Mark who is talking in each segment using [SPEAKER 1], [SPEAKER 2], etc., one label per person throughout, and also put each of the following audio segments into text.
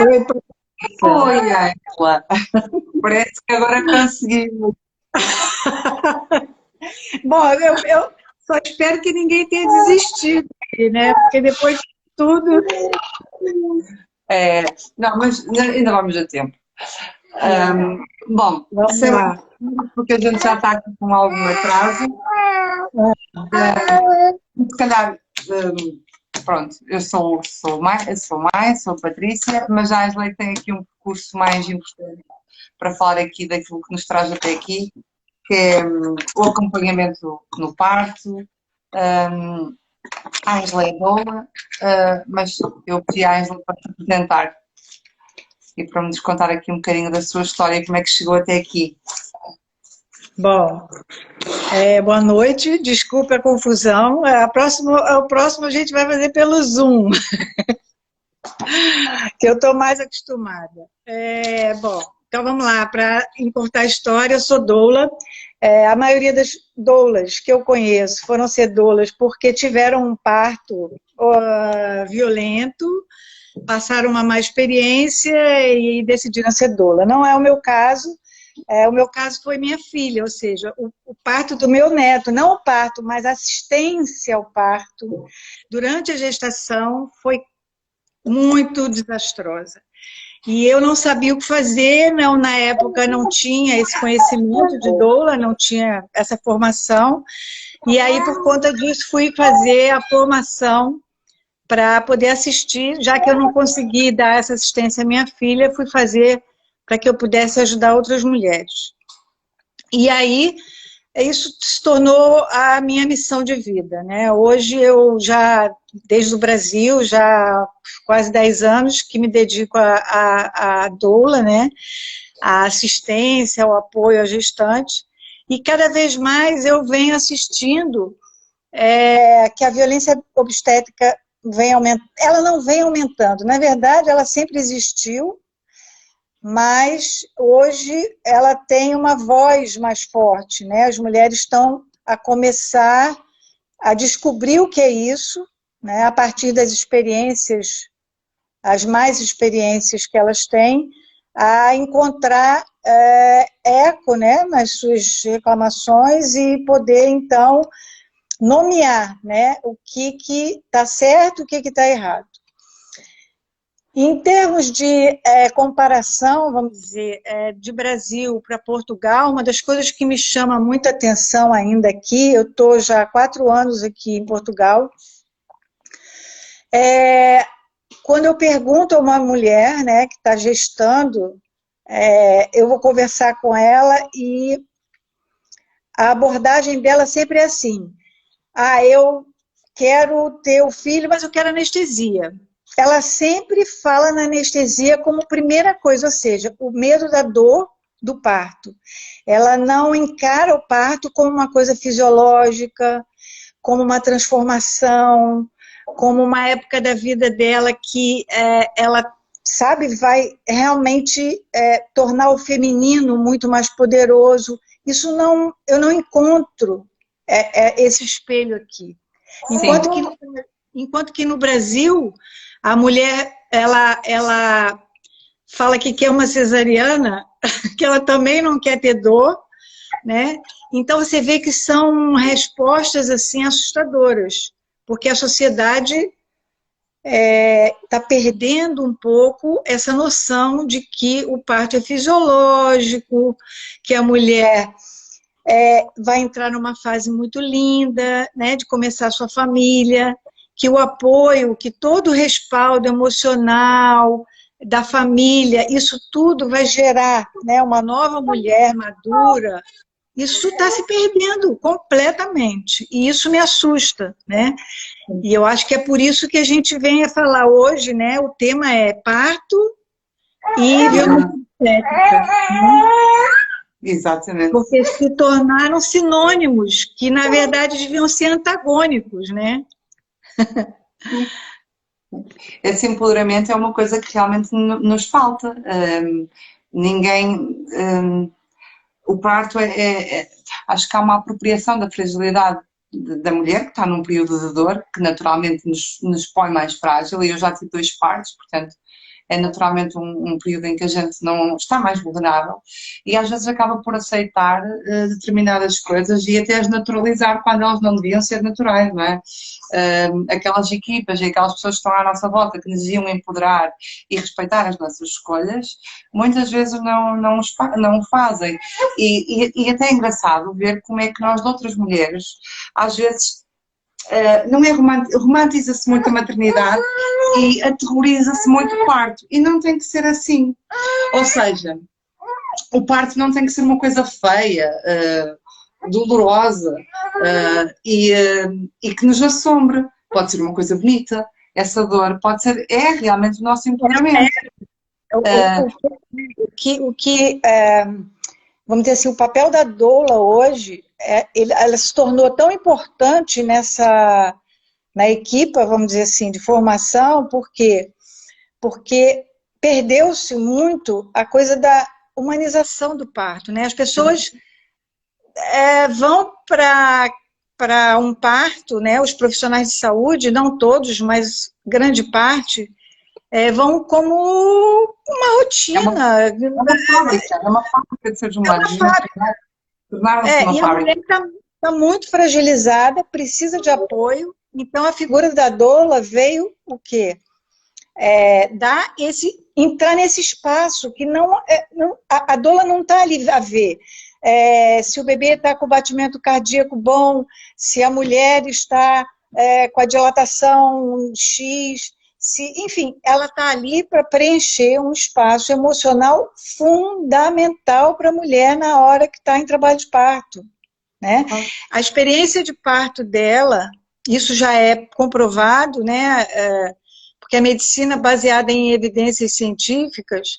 [SPEAKER 1] Oi, Patrícia.
[SPEAKER 2] Oi, Angela. Parece que agora conseguimos.
[SPEAKER 1] Bom, eu só espero que ninguém tenha desistido aí, né? Porque depois de tudo.
[SPEAKER 2] É, não, mas ainda vamos a tempo. Bom,
[SPEAKER 1] Vamos
[SPEAKER 2] sempre
[SPEAKER 1] lá.
[SPEAKER 2] porque a gente já está aqui com algum atraso. Se calhar, pronto, eu sou Patrícia, mas a Angela tem aqui um percurso mais importante para falar aqui daquilo que nos traz até aqui, que é o acompanhamento no parto. A Ângela é boa, mas eu pedi à Ângela para te apresentar e para me descontar aqui um bocadinho da sua história e como é que chegou até aqui.
[SPEAKER 1] Bom, boa noite, desculpe a confusão. O próximo a gente vai fazer pelo Zoom, que eu estou mais acostumada. Bom, então vamos lá, para encurtar a história, eu sou doula. A maioria das doulas que eu conheço foram ser doulas porque tiveram um parto violento, passaram uma má experiência e decidiram ser doula. Não é o meu caso. O meu caso foi minha filha, ou seja, o parto do meu neto, não o parto, mas a assistência ao parto durante a gestação foi muito desastrosa. E eu não sabia o que fazer, não, na época não tinha esse conhecimento de doula, não tinha essa formação, e aí por conta disso fui fazer a formação para poder assistir, já que eu não consegui dar essa assistência à minha filha, fui fazer para que eu pudesse ajudar outras mulheres. E aí, isso se tornou a minha missão de vida, né? Hoje eu já, desde o Brasil, já há quase 10 anos que me dedico à doula, né? À assistência, ao apoio à gestante, e cada vez mais eu venho assistindo que a violência obstétrica vem aumentando. Ela não vem aumentando, na verdade ela sempre existiu, mas hoje ela tem uma voz mais forte, né? As mulheres estão a começar a descobrir o que é isso, né? A partir das experiências, as mais experiências que elas têm, a encontrar eco, né, nas suas reclamações e poder, então, nomear, né, o que está certo, o que está errado. Em termos de comparação, vamos dizer, de Brasil para Portugal, uma das coisas que me chama muita atenção ainda aqui, eu estou já há 4 anos aqui em Portugal, quando eu pergunto a uma mulher, né, que está gestando, eu vou conversar com ela e a abordagem dela sempre é assim: eu quero ter o filho, mas eu quero anestesia. Ela sempre fala na anestesia como primeira coisa, ou seja, o medo da dor do parto. Ela não encara o parto como uma coisa fisiológica, como uma transformação, como uma época da vida dela que ela, sabe, vai realmente tornar o feminino muito mais poderoso. Isso não, eu não encontro esse espelho aqui. Enquanto que no Brasil, a mulher, ela fala que quer uma cesariana, que ela também não quer ter dor, né? Então você vê que são respostas assim assustadoras, porque a sociedade está perdendo um pouco essa noção de que o parto é fisiológico, que a mulher vai entrar numa fase muito linda, né, de começar a sua família, que o apoio, que todo o respaldo emocional da família, isso tudo vai gerar, né, uma nova mulher madura. Isso está se perdendo completamente, e isso me assusta, né? E eu acho que é por isso que a gente vem a falar hoje, né? O tema é parto e violência obstétrica, né?
[SPEAKER 2] Exatamente.
[SPEAKER 1] Porque se tornaram sinônimos que, na verdade, deviam ser antagônicos, né?
[SPEAKER 2] Esse empoderamento é uma coisa que realmente nos falta. Ninguém. O parto acho que há uma apropriação da fragilidade da mulher que está num período de dor, que naturalmente nos põe mais frágil, e eu já tive 2 partos, portanto é naturalmente um período em que a gente não está mais vulnerável e às vezes acaba por aceitar determinadas coisas e até as naturalizar quando elas não deviam ser naturais, não é? Aquelas equipas e aquelas pessoas que estão à nossa volta que nos iam empoderar e respeitar as nossas escolhas, muitas vezes não o fazem. E até é engraçado ver como é que nós, de outras mulheres, às vezes não é romantiza-se muito a maternidade e aterroriza-se muito o parto. E não tem que ser assim. Ou seja, o parto não tem que ser uma coisa feia, dolorosa e que nos assombre. Pode ser uma coisa bonita. Essa dor pode ser, é realmente o nosso empoderamento.
[SPEAKER 1] Vamos dizer assim, o papel da doula hoje, ela se tornou tão importante na equipa, vamos dizer assim, de formação, porque perdeu-se muito a coisa da humanização do parto, né? As pessoas vão para um parto, né? Os profissionais de saúde, não todos, mas grande parte, vão como uma rotina.
[SPEAKER 2] É uma fábrica de seres humanos.
[SPEAKER 1] E a mulher está muito fragilizada, precisa de apoio, então a figura da doula veio o quê? Entrar nesse espaço que a doula não está ali a ver se o bebê está com o batimento cardíaco bom, se a mulher está com a dilatação X, enfim, ela está ali para preencher um espaço emocional fundamental para a mulher na hora que está em trabalho de parto, né? A experiência de parto dela, isso já é comprovado, né? Porque a medicina baseada em evidências científicas,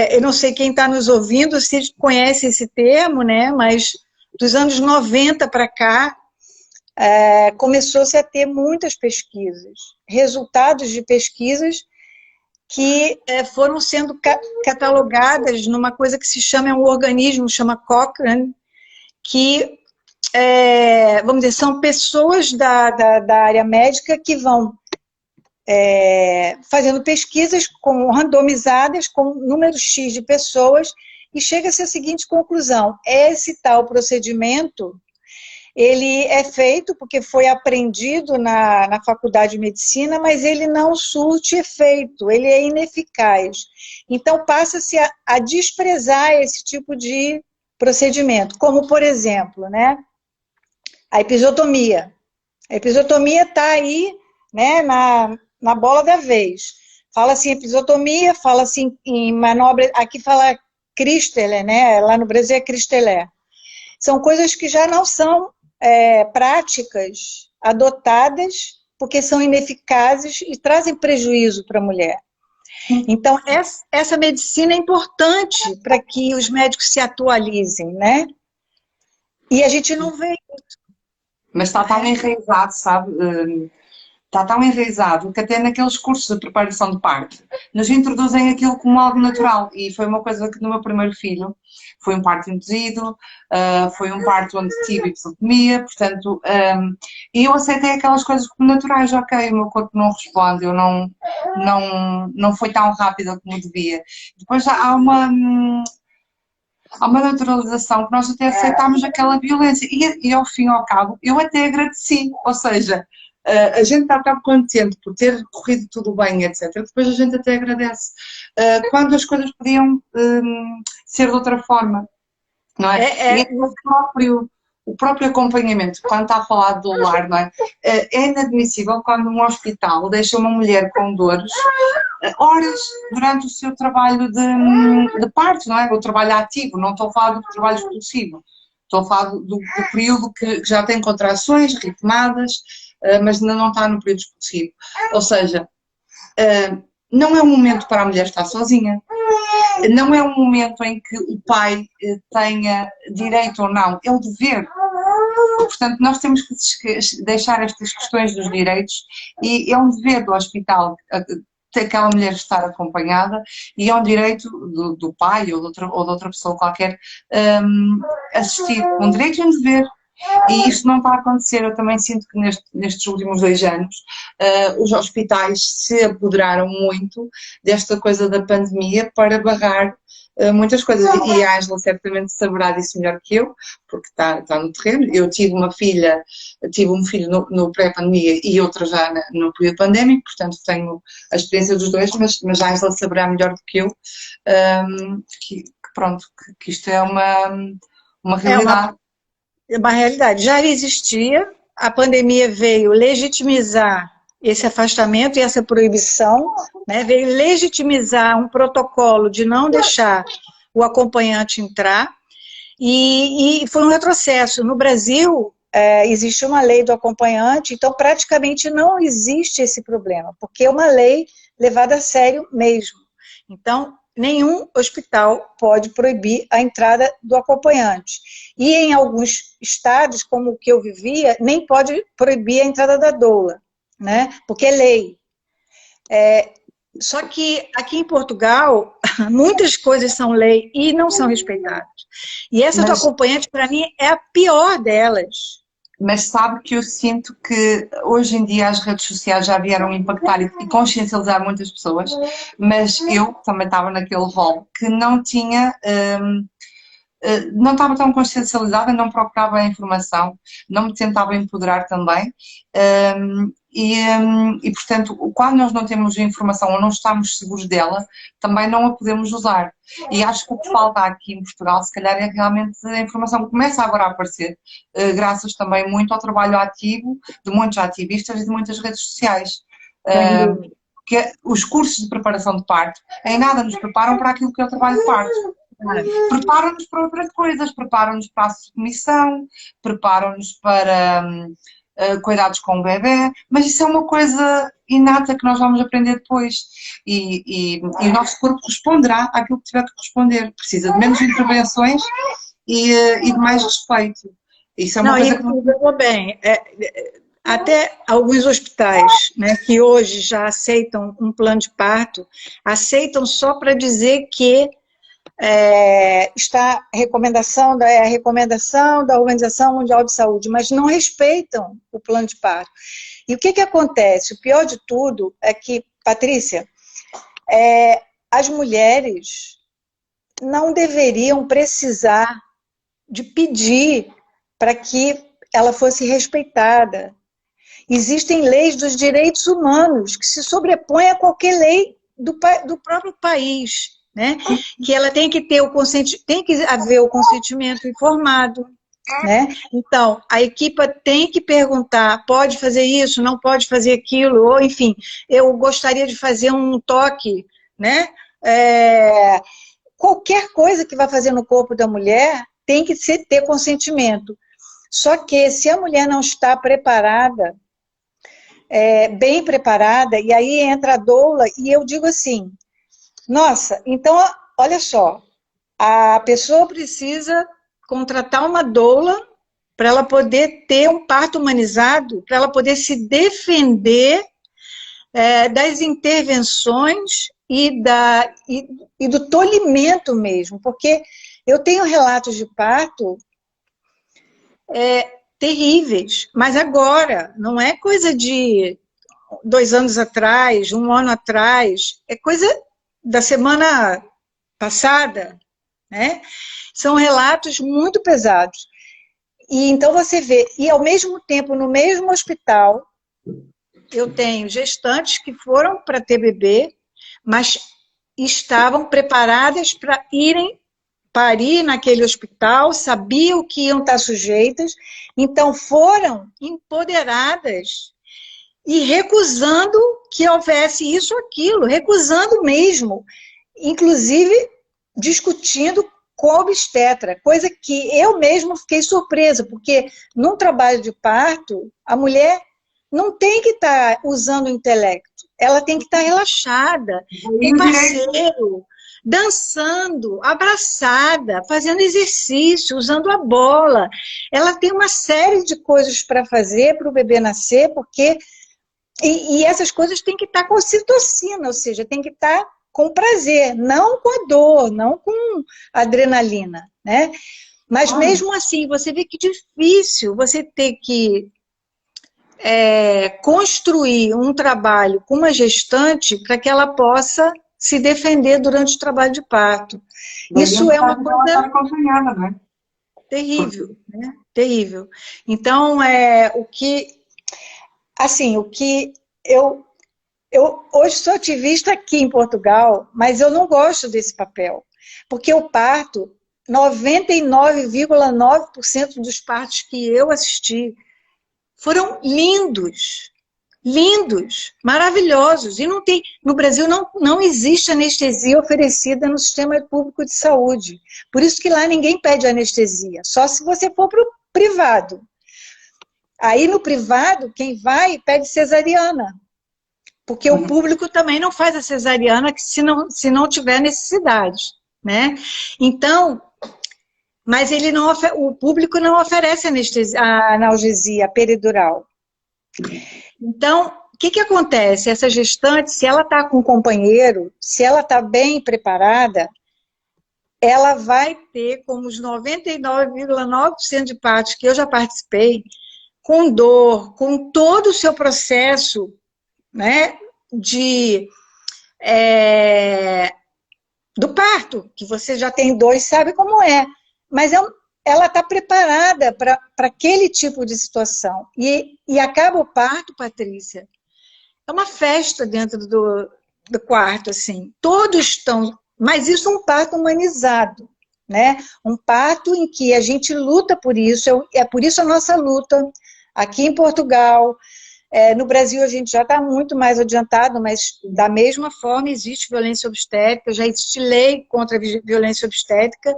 [SPEAKER 1] eu não sei quem está nos ouvindo se conhece esse termo, né? Mas dos anos 90 para cá, começou-se a ter muitas pesquisas, resultados de pesquisas que foram sendo catalogadas numa coisa que se chama, um organismo, chama Cochrane, que, vamos dizer, são pessoas da área médica que vão fazendo pesquisas randomizadas com número X de pessoas e chega-se à seguinte conclusão: esse tal procedimento ele é feito porque foi aprendido na faculdade de medicina, mas ele não surte efeito, ele é ineficaz. Então, passa-se a desprezar esse tipo de procedimento, como, por exemplo, né, a episiotomia. A episiotomia está aí, né, na bola da vez. Fala-se em episiotomia, fala-se em manobra, aqui fala Christeler, né, lá no Brasil é Christeler. São coisas que já não são práticas adotadas porque são ineficazes e trazem prejuízo para a mulher. Então, essa medicina é importante para que os médicos se atualizem, né? E a gente não vê isso.
[SPEAKER 2] Mas está tão enraizado, sabe? Está tão enraizado que até naqueles cursos de preparação de parto nos introduzem aquilo como algo natural. E foi uma coisa que no meu primeiro filho foi um parto induzido, foi um parto onde tive episiotomia, portanto, e eu aceitei aquelas coisas como naturais. Ok, o meu corpo não responde, eu não foi tão rápida como devia. Depois há uma naturalização que nós até aceitámos aquela violência e ao fim e ao cabo eu até agradeci, ou seja, a gente está tão contente por ter corrido tudo bem, etc. Depois a gente até agradece quando as coisas podiam ser de outra forma, não é? E o próprio acompanhamento, quando está a falar do lar, não é? É inadmissível quando um hospital deixa uma mulher com dores horas durante o seu trabalho de parto, não é? O trabalho ativo, não estou a falar do trabalho expulsivo, estou a falar do período que já tem contrações ritmadas, mas ainda não está no período expulsivo. Ou seja, não é um momento para a mulher estar sozinha, não é um momento em que o pai tenha direito ou não, é o dever. Portanto, nós temos que deixar estas questões dos direitos e é um dever do hospital aquela mulher estar acompanhada e é um direito do pai ou de outra pessoa qualquer assistir. Um direito e um dever. E isso não está a acontecer. Eu também sinto que nestes últimos 2 anos os hospitais se apoderaram muito desta coisa da pandemia para barrar muitas coisas. E a Ângela certamente saberá disso melhor que eu, porque está no terreno. Eu tive um filho no pré-pandemia e outro já no período pandémico, portanto tenho a experiência dos dois, mas a Ângela saberá melhor do que eu pronto, que isto é uma realidade.
[SPEAKER 1] É uma realidade. Já existia, a pandemia veio legitimizar esse afastamento e essa proibição, né? Veio legitimizar um protocolo de não deixar o acompanhante entrar, e foi um retrocesso. No Brasil, existe uma lei do acompanhante, então praticamente não existe esse problema, porque é uma lei levada a sério mesmo. Então, nenhum hospital pode proibir a entrada do acompanhante. E em alguns estados, como o que eu vivia, nem pode proibir a entrada da doula, né? Porque é lei. Só que aqui em Portugal, muitas coisas são lei e não são respeitadas. E essa do acompanhante, para mim, é a pior delas.
[SPEAKER 2] Mas sabe que eu sinto que hoje em dia as redes sociais já vieram impactar e consciencializar muitas pessoas, mas eu também estava naquele rol que não tinha, não estava tão consciencializada, não procurava a informação, não me tentava empoderar também, e portanto, quando nós não temos informação ou não estamos seguros dela, também não a podemos usar. E acho que o que falta aqui em Portugal, se calhar, é realmente a informação que começa agora a aparecer, graças também muito ao trabalho ativo de muitos ativistas e de muitas redes sociais. Que os cursos de preparação de parto em nada nos preparam para aquilo que é o trabalho de parto. Preparam-nos para outras coisas, preparam-nos para a submissão, preparam-nos para cuidados com o bebê, mas isso é uma coisa inata que nós vamos aprender depois e o nosso corpo responderá àquilo que tiver que responder. Precisa de menos intervenções e de mais respeito. Isso é uma coisa que não...
[SPEAKER 1] bem, até alguns hospitais, né, que hoje já aceitam um plano de parto, aceitam só para dizer que está a recomendação da Organização Mundial de Saúde, mas não respeitam o plano de parto. E o que acontece? O pior de tudo é que, Patrícia, as mulheres não deveriam precisar de pedir para que ela fosse respeitada. Existem leis dos direitos humanos que se sobrepõem a qualquer lei do próprio país, né? Que ela tem que ter tem que haver o consentimento informado, né? Então, a equipe tem que perguntar, pode fazer isso, não pode fazer aquilo, ou enfim, eu gostaria de fazer um toque, né? Qualquer coisa que vai fazer no corpo da mulher tem que ter consentimento. Só que se a mulher não está preparada, bem preparada, e aí entra a doula, e eu digo assim, nossa, então, olha só, a pessoa precisa contratar uma doula para ela poder ter um parto humanizado, para ela poder se defender das intervenções e do tolimento mesmo, porque eu tenho relatos de parto terríveis, mas agora, não é coisa de 2 anos atrás, 1 ano atrás, é coisa da semana passada, né? São relatos muito pesados. E então você vê, e ao mesmo tempo, no mesmo hospital, eu tenho gestantes que foram para ter bebê, mas estavam preparadas para irem parir naquele hospital, sabiam que iam estar sujeitas, então foram empoderadas e recusando que houvesse isso ou aquilo, recusando mesmo, inclusive discutindo com a obstetra, coisa que eu mesmo fiquei surpresa, porque num trabalho de parto, a mulher não tem que estar usando o intelecto, ela tem que estar relaxada, com o parceiro, dançando, abraçada, fazendo exercício, usando a bola. Ela tem uma série de coisas para fazer para o bebê nascer, porque... E essas coisas têm que estar com ocitocina, ou seja, tem que estar com prazer, não com a dor, não com adrenalina, né? Mas mesmo assim, você vê que difícil você ter que construir um trabalho com uma gestante para que ela possa se defender durante o trabalho de parto. Isso é uma coisa
[SPEAKER 2] ela está acompanhada, não é?
[SPEAKER 1] terrível, né? Terrível. Então, o que eu hoje sou ativista aqui em Portugal, mas eu não gosto desse papel, porque o parto, 99,9% dos partos que eu assisti foram lindos, lindos, maravilhosos. E no Brasil não existe anestesia oferecida no sistema público de saúde. Por isso que lá ninguém pede anestesia, só se você for para o privado. Aí no privado, quem vai pede cesariana, porque o público também não faz a cesariana se não tiver necessidade, né? Então, mas o público não oferece a analgesia peridural. Então, o que acontece? Essa gestante, se ela está com um companheiro, se ela está bem preparada, ela vai ter, como os 99,9% de partos que eu já participei, com dor, com todo o seu processo, né, do parto, que você já tem 2, sabe como é. Mas ela está preparada para aquele tipo de situação. E acaba o parto, Patrícia, é uma festa dentro do quarto, assim. Todos estão... Mas isso é um parto humanizado, né? Um parto em que a gente luta por isso, é por isso a nossa luta. Aqui em Portugal, no Brasil a gente já está muito mais adiantado, mas da mesma forma existe violência obstétrica, já existe lei contra a violência obstétrica,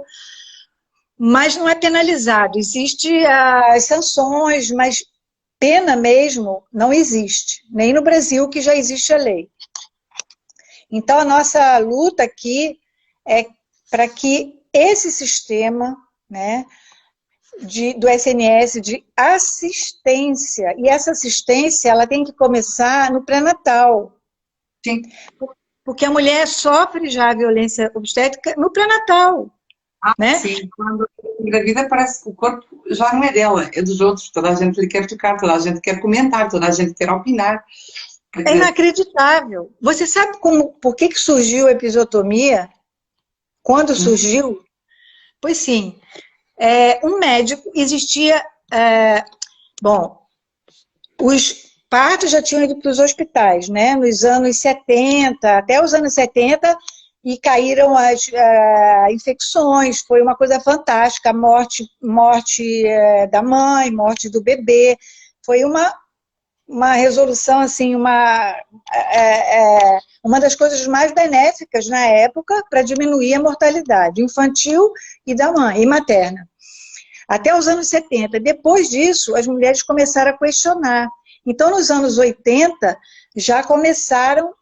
[SPEAKER 1] mas não é penalizado. Existem as sanções, mas pena mesmo não existe, nem no Brasil, que já existe a lei. Então, a nossa luta aqui é para que esse sistema, né, do SNS, de assistência, e essa assistência ela tem que começar no pré-natal.
[SPEAKER 2] Sim.
[SPEAKER 1] Porque a mulher sofre já a violência obstétrica no pré-natal. Né?
[SPEAKER 2] Sim, quando engravida parece que o corpo já não é dela, é dos outros, toda a gente lhe quer tocar, toda a gente quer comentar, toda a gente quer opinar.
[SPEAKER 1] É inacreditável. Você sabe por que surgiu a episiotomia? Quando surgiu? Pois sim, um médico existia... os partos já tinham ido para os hospitais, né? Nos anos 70, até os anos 70, e caíram as infecções, foi uma coisa fantástica, morte da mãe, morte do bebê, foi uma resolução, assim, uma das coisas mais benéficas na época para diminuir a mortalidade infantil e da mãe, e materna. Até os anos 70. Depois disso, as mulheres começaram a questionar. Então, nos anos 80, já começaram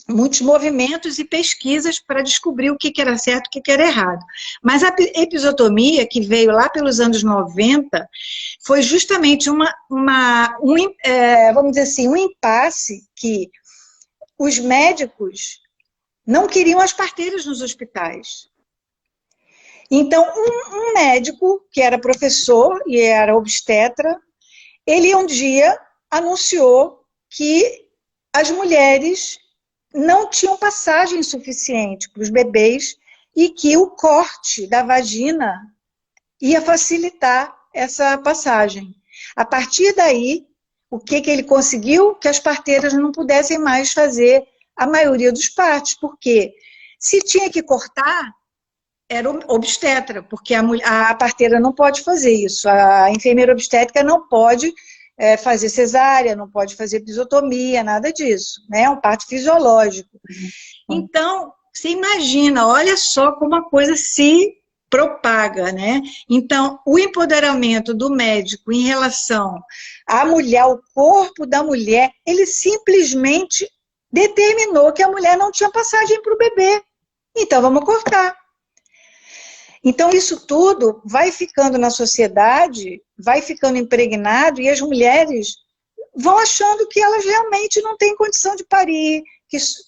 [SPEAKER 1] muitos movimentos e pesquisas para descobrir o que era certo e o que era errado. Mas a episiotomia, que veio lá pelos anos 90, foi justamente vamos dizer assim, um impasse que os médicos não queriam as parteiras nos hospitais. Então, um médico, que era professor e era obstetra, ele um dia anunciou que as mulheres não tinham passagem suficiente para os bebês e que o corte da vagina ia facilitar essa passagem. A partir daí, o que ele conseguiu? Que as parteiras não pudessem mais fazer a maioria dos partos, porque se tinha que cortar, era obstetra, porque a parteira não pode fazer isso, a enfermeira obstétrica não pode fazer cesárea, não pode fazer episiotomia, nada disso, né? É um parto fisiológico. Então, você imagina, olha só como a coisa se propaga, né? Então, o empoderamento do médico em relação à mulher, ao corpo da mulher, ele simplesmente determinou que a mulher não tinha passagem para o bebê. Então, vamos cortar. Então, isso tudo vai ficando na sociedade, vai ficando impregnado, e as mulheres vão achando que elas realmente não têm condição de parir,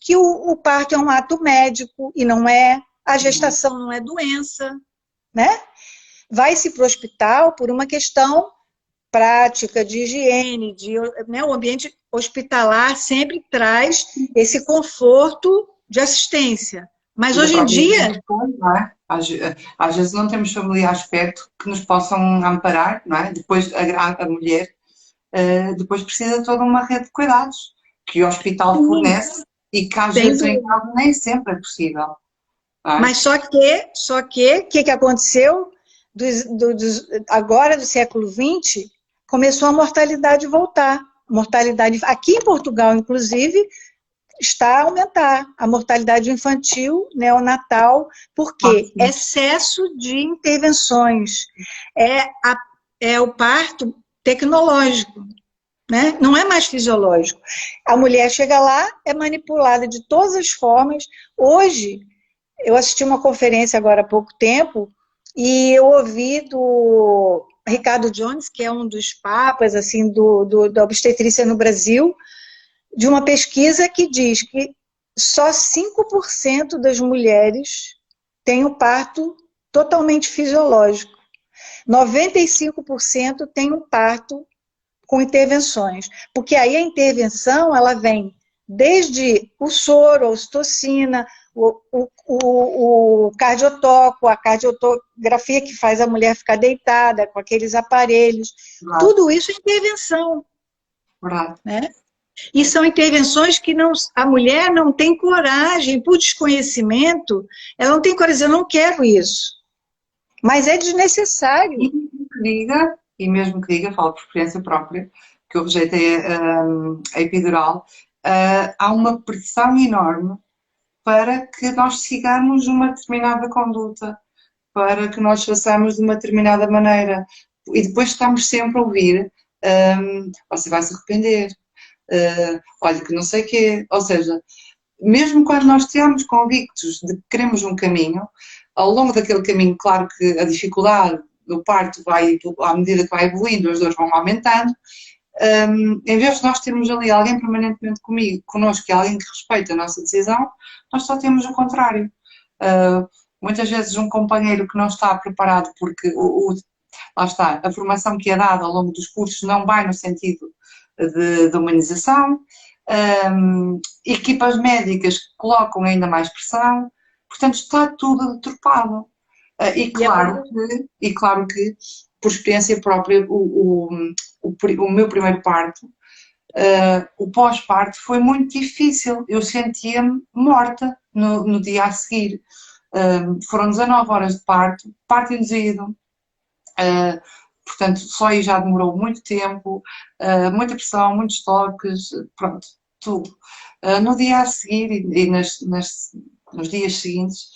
[SPEAKER 1] que o parto é um ato médico, e não é, a gestação não é doença, né? vai-se para o hospital por uma questão prática de higiene, né, o ambiente hospitalar sempre traz esse conforto de assistência. Mas hoje em dia...
[SPEAKER 2] Não é? Às vezes não temos familiares perto que nos possam amparar, não é? Depois a mulher depois precisa de toda uma rede de cuidados que o hospital fornece e que às vezes em casa nem sempre é possível. É?
[SPEAKER 1] Mas só que, o que aconteceu? Agora do século XX, começou a mortalidade voltar. Mortalidade, aqui em Portugal, inclusive, está a aumentar a mortalidade infantil, neonatal, porque excesso de intervenções. É o parto tecnológico, né? Não é mais fisiológico. A mulher chega lá, é manipulada de todas as formas. Hoje, eu assisti uma conferência agora há pouco tempo, e eu ouvi do Ricardo Jones, que é um dos papas assim, da obstetrícia no Brasil, de uma pesquisa que diz que só 5% das mulheres têm o parto totalmente fisiológico. 95% têm um parto com intervenções. Porque aí a intervenção, ela vem desde o soro, a ocitocina, o cardiotoco, a cardiografia que faz a mulher ficar deitada com aqueles aparelhos. Tudo isso é intervenção. Né? E são intervenções que a mulher não tem coragem, por desconhecimento, ela não tem coragem, eu não quero isso. Mas é desnecessário.
[SPEAKER 2] E mesmo que diga, falo por experiência própria, que eu rejeitei a epidural, há uma pressão enorme para que nós sigamos uma determinada conduta, para que nós façamos de uma determinada maneira. E depois estamos sempre a ouvir, você vai se arrepender, olha que não sei o quê. Ou seja, mesmo quando nós estamos convictos de que queremos um caminho, ao longo daquele caminho, claro que a dificuldade do parto vai, à medida que vai evoluindo, as dores vão aumentando. Em vez de nós termos ali alguém permanentemente connosco, alguém que respeita a nossa decisão, nós só temos o contrário. Muitas vezes um companheiro que não está preparado porque lá está, a formação que é dada ao longo dos cursos não vai no sentido de humanização, equipas médicas que colocam ainda mais pressão, portanto está tudo deturpado. E claro que, por experiência própria, o meu primeiro parto, o pós-parto foi muito difícil. Eu sentia-me morta no dia a seguir. Foram 19 horas de parto induzido. Portanto, só aí já demorou muito tempo, muita pressão, muitos toques, pronto, tudo. No dia a seguir e nos dias seguintes,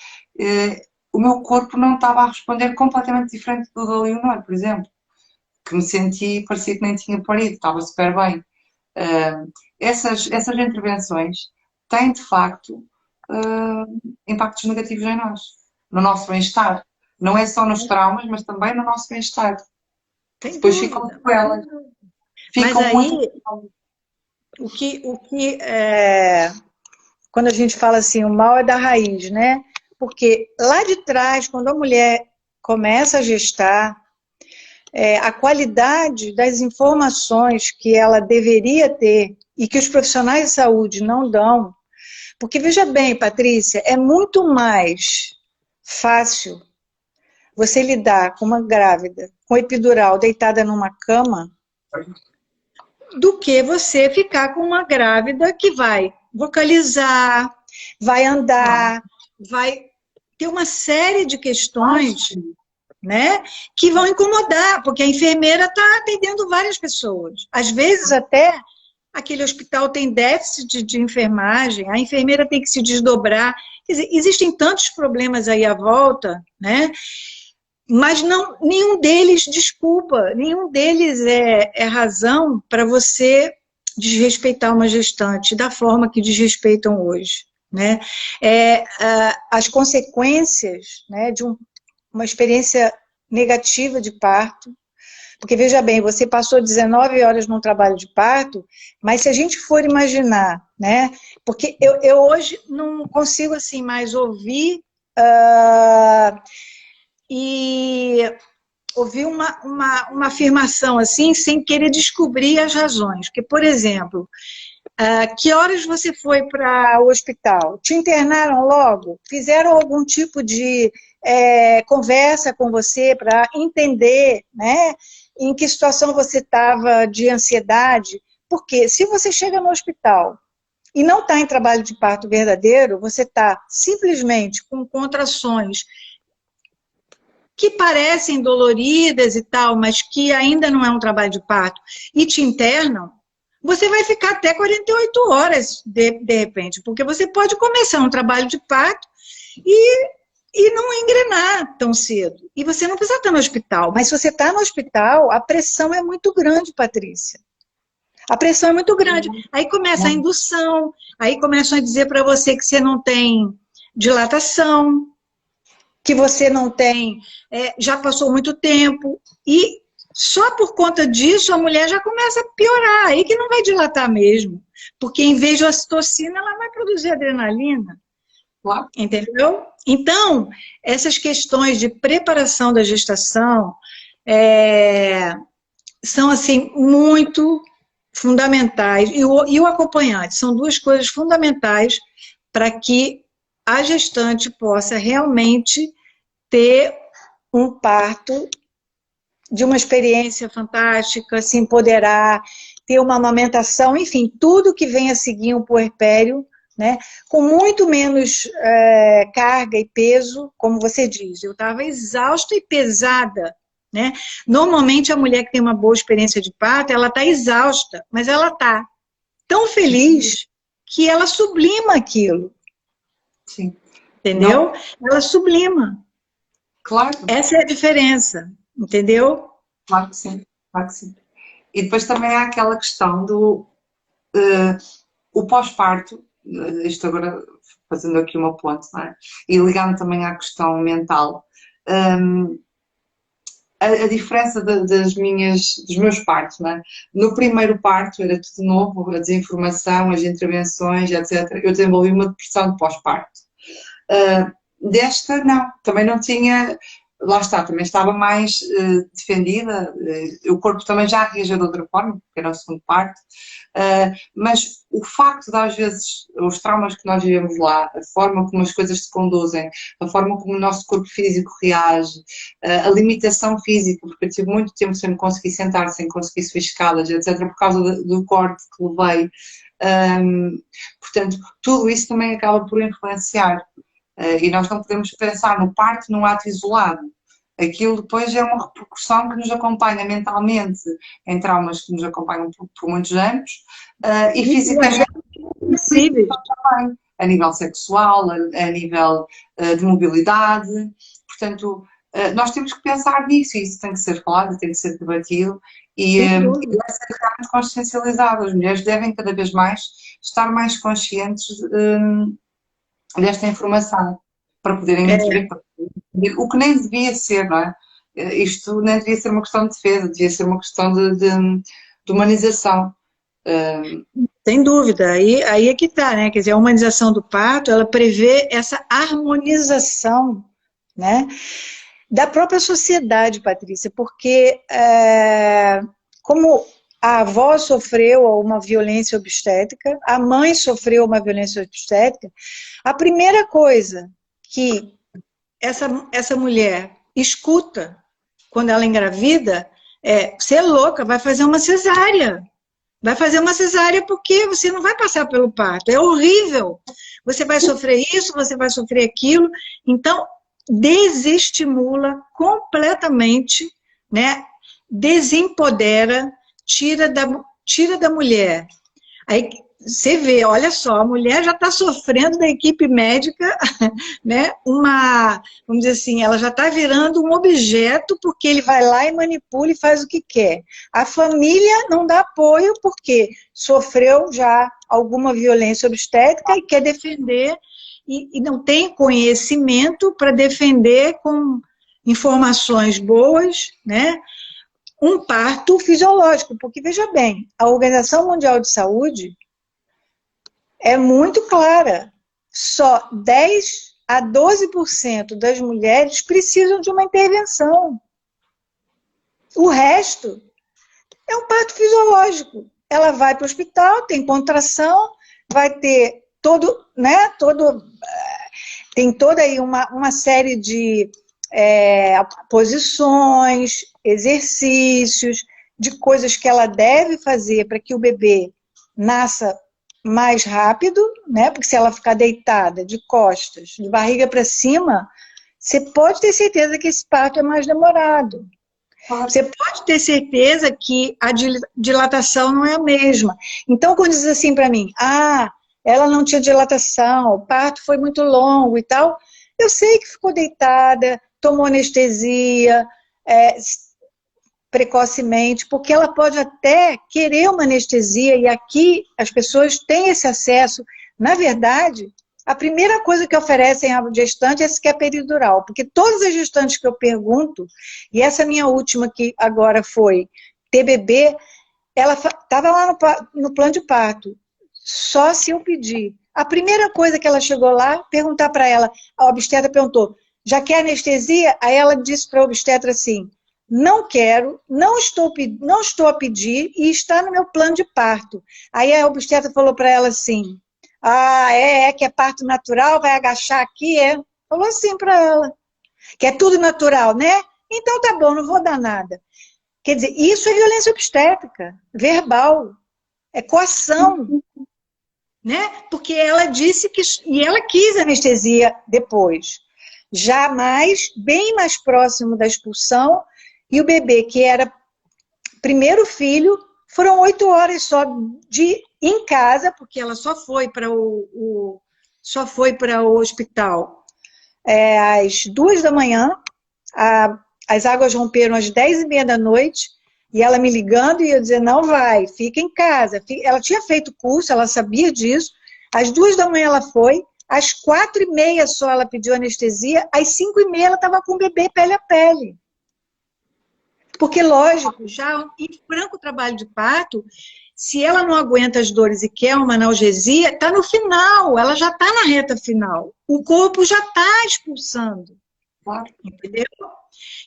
[SPEAKER 2] o meu corpo não estava a responder completamente diferente do da Leonor, por exemplo, que me senti, parecia que nem tinha parido, estava super bem. Essas intervenções têm, de facto, impactos negativos em nós, no nosso bem-estar. Não é só nos traumas, mas também no nosso bem-estar. Depois ficam com elas.
[SPEAKER 1] Mas aí, quando a gente fala assim, o mal é da raiz, né? Porque lá de trás, quando a mulher começa a gestar, a qualidade das informações que ela deveria ter e que os profissionais de saúde não dão, porque veja bem, Patrícia, é muito mais fácil você lidar com uma grávida com epidural deitada numa cama do que você ficar com uma grávida que vai vocalizar, vai andar, vai ter uma série de questões, né, que vão incomodar, porque a enfermeira está atendendo várias pessoas. Às vezes até aquele hospital tem déficit de enfermagem, a enfermeira tem que se desdobrar. Quer dizer, existem tantos problemas aí à volta, né? Mas nenhum deles desculpa, nenhum deles é razão para você desrespeitar uma gestante da forma que desrespeitam hoje. Né? As consequências, né, de uma experiência negativa de parto, porque veja bem, você passou 19 horas num trabalho de parto, mas se a gente for imaginar, né, porque eu hoje não consigo assim mais ouvir e ouvi uma afirmação assim, sem querer descobrir as razões. Porque, por exemplo, que horas você foi para o hospital? Te internaram logo? Fizeram algum tipo de conversa com você para entender, né, em que situação você estava de ansiedade? Porque se você chega no hospital e não está em trabalho de parto verdadeiro, você está simplesmente com contrações que parecem doloridas e tal, mas que ainda não é um trabalho de parto, e te internam, você vai ficar até 48 horas, de repente, porque você pode começar um trabalho de parto e não engrenar tão cedo. E você não precisa estar no hospital, mas se você está no hospital, a pressão é muito grande, Patrícia. A pressão é muito grande. Aí começa a indução, aí começam a dizer para você que você não tem dilatação, que você não tem, já passou muito tempo, e só por conta disso a mulher já começa a piorar, aí que não vai dilatar mesmo, porque em vez de ocitocina, ela vai produzir adrenalina, entendeu? Então, essas questões de preparação da gestação são, assim, muito fundamentais, e o acompanhante, são duas coisas fundamentais para que a gestante possa realmente ter um parto de uma experiência fantástica, se empoderar, ter uma amamentação, enfim, tudo que vem a seguir um puerpério, né, com muito menos carga e peso, como você diz. Eu estava exausta e pesada, né? Normalmente a mulher que tem uma boa experiência de parto, ela está exausta, mas ela está tão feliz que ela sublima aquilo.
[SPEAKER 2] Sim.
[SPEAKER 1] Entendeu? Não. Ela sublima.
[SPEAKER 2] Claro.
[SPEAKER 1] Essa é a diferença, entendeu?
[SPEAKER 2] Claro que sim, claro que sim. E depois também há aquela questão do o pós-parto, isto agora fazendo aqui uma ponte, não é? E ligando também à questão mental. A diferença dos meus partos, não é? No primeiro parto era tudo novo, a desinformação, as intervenções, etc. Eu desenvolvi uma depressão de pós-parto. Desta, não, também não tinha, lá está, também estava mais defendida, o corpo também já reagiu de outra forma, porque era o segundo parto, mas o facto de às vezes os traumas que nós vivemos lá, a forma como as coisas se conduzem, a forma como o nosso corpo físico reage, a limitação física, porque eu tive muito tempo sem me conseguir sentar, sem conseguir subir escadas, etc., por causa do corte que levei. Portanto, tudo isso também acaba por influenciar. E nós não podemos pensar no parto num ato isolado. Aquilo depois é uma repercussão que nos acompanha mentalmente em traumas que nos acompanham por muitos anos e fisicamente também, a nível sexual, a nível de mobilidade. Portanto, nós temos que pensar nisso e isso tem que ser falado, tem que ser debatido e deve ser realmente consciencializado. As mulheres devem cada vez mais estar mais conscientes desta informação, para poderem intervir, o que nem devia ser, não é? Isto nem devia ser uma questão de defesa, devia ser uma questão de humanização.
[SPEAKER 1] Sem dúvida, aí é que está, né? Quer dizer, a humanização do parto, ela prevê essa harmonização, né, da própria sociedade, Patrícia, porque como a avó sofreu uma violência obstétrica, a mãe sofreu uma violência obstétrica, a primeira coisa que essa mulher escuta quando ela engravida é: você é louca, vai fazer uma cesárea. Vai fazer uma cesárea porque você não vai passar pelo parto. É horrível. Você vai sofrer isso, você vai sofrer aquilo. Então, desestimula completamente, né? Desempodera, tira da mulher. Aí você vê, olha só, a mulher já está sofrendo da equipe médica, né? Vamos dizer assim, ela já está virando um objeto porque ele vai lá e manipula e faz o que quer. A família não dá apoio porque sofreu já alguma violência obstétrica e quer defender e não tem conhecimento para defender com informações boas, né? Um parto fisiológico, porque veja bem, a Organização Mundial de Saúde é muito clara. Só 10 a 12% das mulheres precisam de uma intervenção. O resto é um parto fisiológico. Ela vai para o hospital, tem contração, vai ter tem toda aí uma série de posições, exercícios, de coisas que ela deve fazer para que o bebê nasça mais rápido, né? Porque se ela ficar deitada, de costas, de barriga para cima, você pode ter certeza que esse parto é mais demorado. Você pode ter certeza que a dilatação não é a mesma. Então, quando diz assim para mim, ela não tinha dilatação, o parto foi muito longo e tal, eu sei que ficou deitada, tomou anestesia precocemente, porque ela pode até querer uma anestesia, e aqui as pessoas têm esse acesso. Na verdade, a primeira coisa que oferecem à gestante é sequer peridural, porque todas as gestantes que eu pergunto, e essa minha última que agora foi ter bebê, ela estava lá no plano de parto, só se eu pedir. A primeira coisa que ela chegou lá, perguntar para ela, a obstetra perguntou, já quer anestesia? Aí ela disse para a obstetra assim, não quero, não estou a pedir e está no meu plano de parto. Aí a obstetra falou para ela assim, que é parto natural, vai agachar aqui, Falou assim para ela, que é tudo natural, né? Então tá bom, não vou dar nada. Quer dizer, isso é violência obstétrica, verbal, é coação, né? Porque ela disse que, e ela quis anestesia depois, já bem mais próximo da expulsão, e o bebê, que era primeiro filho, foram 8 horas só em casa, porque ela só foi para o hospital às 2 da manhã, as águas romperam às 10h30 da noite, e ela me ligando e eu dizia, não vai, fica em casa. Ela tinha feito curso, ela sabia disso, às 2 da manhã ela foi, às 4h30 só ela pediu anestesia, às 5h30 ela estava com o bebê pele a pele. Porque, lógico, já em franco trabalho de parto, se ela não aguenta as dores e quer uma analgesia, está no final, ela já está na reta final. O corpo já está expulsando. Entendeu?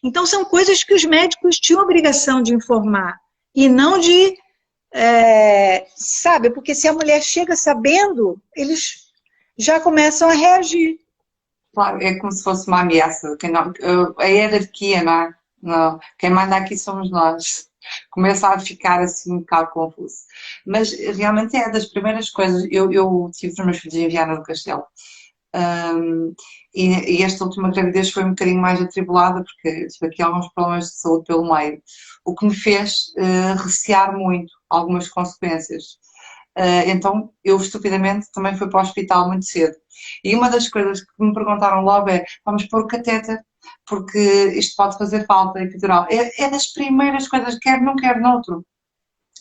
[SPEAKER 1] Então, são coisas que os médicos tinham obrigação de informar. E não de, sabe, porque se a mulher chega sabendo, eles já começam a reagir.
[SPEAKER 2] Claro, é como se fosse uma ameaça. A hierarquia, não é? Não, quem manda aqui somos nós. Começa a ficar assim um bocado confuso. Mas realmente é das primeiras coisas. Eu tive os meus filhos em Viana do Castelo. E esta última gravidez foi um bocadinho mais atribulada porque tive aqui alguns problemas de saúde pelo meio. O que me fez recear muito algumas consequências. Então eu estupidamente também fui para o hospital muito cedo. E uma das coisas que me perguntaram logo é: vamos pôr o catéter, porque isto pode fazer falta, epidural. É das primeiras coisas, quer num, quer noutro.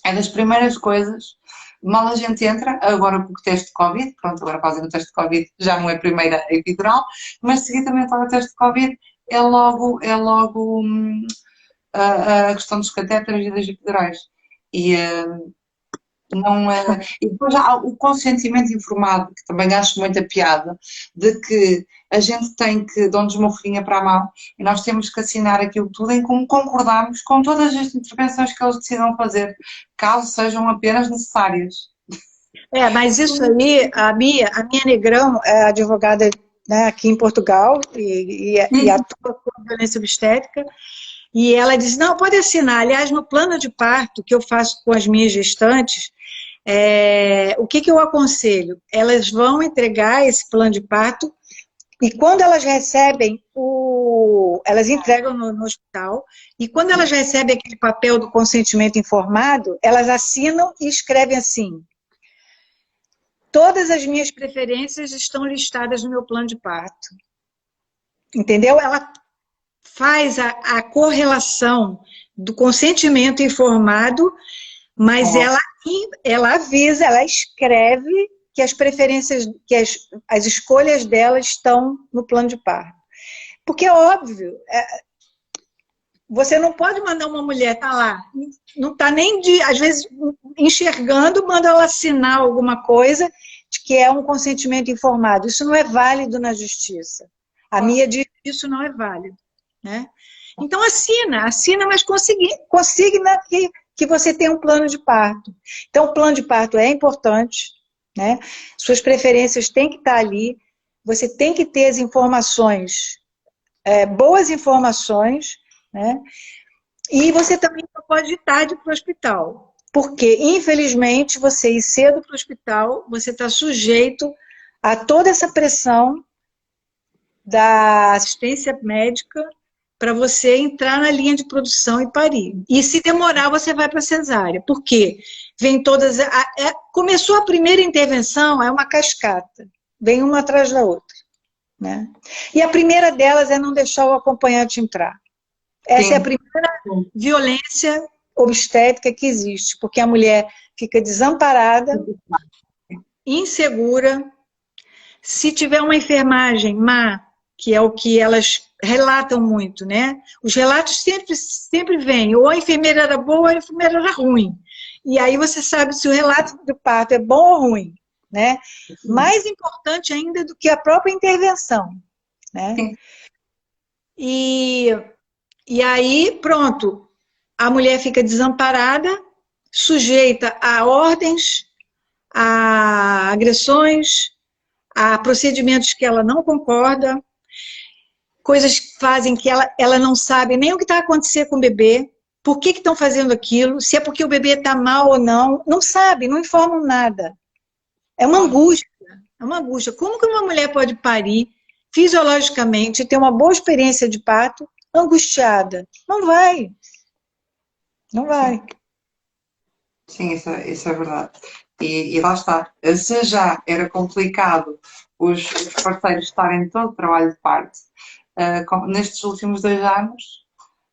[SPEAKER 2] É das primeiras coisas. Mal a gente entra, agora com o teste de Covid, pronto, agora fazem o teste de Covid, já não é a primeira epidural, mas seguidamente ao teste de Covid é logo a questão dos catéteres e das epidurais. E depois há o consentimento informado, que também acho muita piada, de que a gente tem que, dão-nos uma folhinha para a mão e nós temos que assinar aquilo tudo em como concordamos com todas as intervenções que eles decidam fazer, caso sejam apenas necessárias.
[SPEAKER 1] Mas isso aí, a minha Negrão é advogada, né, aqui em Portugal e atua com violência obstétrica, e ela diz, não, pode assinar. Aliás, no plano de parto que eu faço com as minhas gestantes, o que eu aconselho? Elas vão entregar esse plano de parto e quando elas recebem elas entregam no hospital, e quando elas recebem aquele papel do consentimento informado, elas assinam e escrevem assim, todas as minhas preferências estão listadas no meu plano de parto. Entendeu? Ela faz a correlação do consentimento informado, mas ela avisa, ela escreve que as preferências, que as escolhas dela estão no plano de parto. Porque é óbvio, você não pode mandar uma mulher estar lá, não está nem, às vezes, enxergando, manda ela assinar alguma coisa de que é um consentimento informado. Isso não é válido na justiça. A minha diz que isso não é válido, né? Então assina, mas consigna que você tem um plano de parto. Então o plano de parto é importante, né? Suas preferências têm que estar ali, você tem que ter as informações, boas informações, né? E você também não pode ir tarde para o hospital, porque infelizmente você ir cedo para o hospital, você está sujeito a toda essa pressão da assistência médica para você entrar na linha de produção e parir. E se demorar, você vai para cesárea. Por quê? Vem todas... começou a primeira intervenção, é uma cascata. Vem uma atrás da outra. Né? E a primeira delas é não deixar o acompanhante entrar. Essa é a primeira violência obstétrica que existe, porque a mulher fica desamparada, insegura. Se tiver uma enfermagem má, que é o que elas relatam muito, né? Os relatos sempre vêm, ou a enfermeira era boa ou a enfermeira era ruim. E aí você sabe se o relato do parto é bom ou ruim, né? Mais importante ainda do que a própria intervenção, né? E aí, pronto, a mulher fica desamparada, sujeita a ordens, a agressões, a procedimentos que ela não concorda, coisas que fazem que ela não sabe nem o que está acontecendo com o bebê, por que estão fazendo aquilo, se é porque o bebê está mal ou não, não sabe, não informam nada. É uma angústia, é uma angústia. Como que uma mulher pode parir fisiologicamente, ter uma boa experiência de parto, angustiada? Não vai. Não vai.
[SPEAKER 2] Sim, isso é verdade. E lá está. Se já era complicado os parceiros estarem todo o trabalho de parto, nestes últimos 2 anos,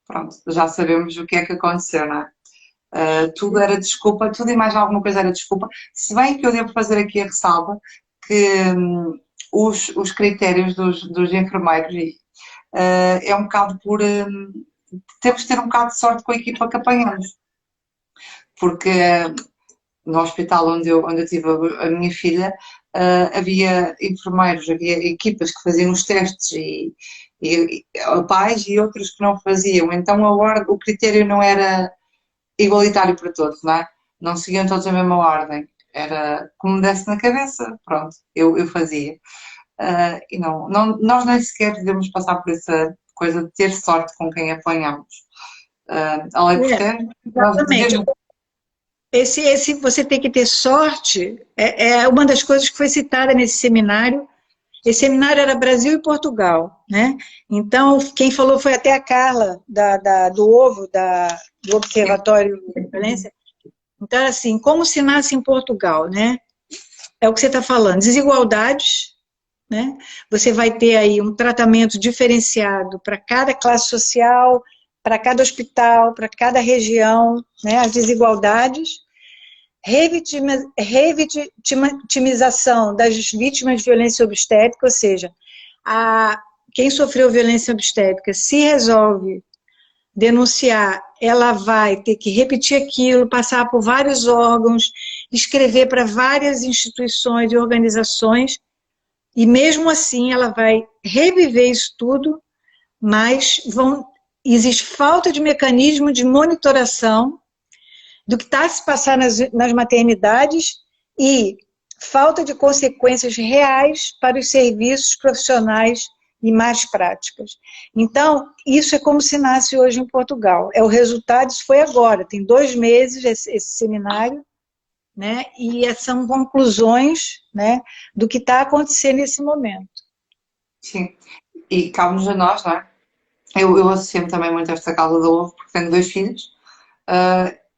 [SPEAKER 2] pronto, já sabemos o que é que aconteceu, não é? Tudo era desculpa, tudo e mais alguma coisa era desculpa. Se bem que eu devo fazer aqui a ressalva que os critérios dos enfermeiros é um bocado por... temos de ter um bocado de sorte com a equipa que apanhamos. Porque no hospital onde eu tive a minha filha, havia enfermeiros, havia equipas que faziam os testes e pais e outros que não faziam. Então o critério não era igualitário para todos, não é? Não seguiam todos a mesma ordem. Era como me desse na cabeça, pronto, eu fazia. E nós nem sequer devemos passar por essa coisa de ter sorte com quem apanhamos. A lei protege, nós devemos...
[SPEAKER 1] Esse você tem que ter sorte, é uma das coisas que foi citada nesse seminário. Esse seminário era Brasil e Portugal, né? Então, quem falou foi até a Carla, do OVO, do Observatório de Violência. Então, assim, como se nasce em Portugal, né? É o que você está falando, desigualdades, né? Você vai ter aí um tratamento diferenciado para cada classe social, para cada hospital, para cada região, né? As desigualdades, revitimização das vítimas de violência obstétrica, ou seja, quem sofreu violência obstétrica se resolve denunciar, ela vai ter que repetir aquilo, passar por vários órgãos, escrever para várias instituições e organizações, e mesmo assim ela vai reviver isso tudo, mas existe falta de mecanismo de monitoração do que está a se passar nas maternidades e falta de consequências reais para os serviços profissionais e mais práticas. Então, isso é como se nasce hoje em Portugal. O resultado, isso foi agora, tem 2 meses esse seminário, né? E são conclusões, né, do que está acontecendo nesse momento.
[SPEAKER 2] Sim, e cabe-nos a nós, não é? Eu associo-me também muito a esta causa da OVO porque tenho 2 filhos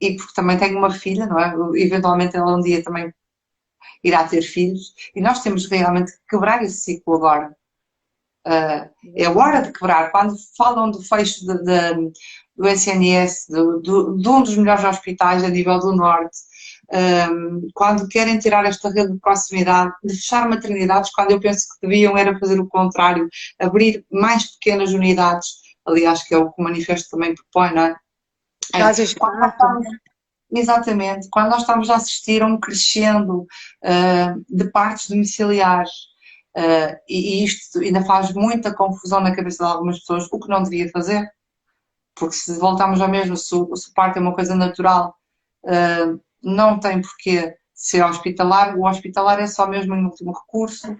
[SPEAKER 2] e porque também tenho uma filha, não é? Eventualmente ela um dia também irá ter filhos e nós temos realmente que quebrar esse ciclo agora. É hora de quebrar. Quando falam do fecho do SNS, de um dos melhores hospitais a nível do Norte, quando querem tirar esta rede de proximidade, de fechar maternidades, quando eu penso que deviam era fazer o contrário, abrir mais pequenas unidades, aliás, que é o que o manifesto também propõe, não é?
[SPEAKER 1] Casas de parto.
[SPEAKER 2] Exatamente, quando nós estamos a assistir a um crescendo de partos domiciliares, e isto ainda faz muita confusão na cabeça de algumas pessoas, o que não devia fazer, porque se voltarmos ao mesmo, se o parto é uma coisa natural, não tem porquê ser hospitalar, o hospitalar é só mesmo em último recurso.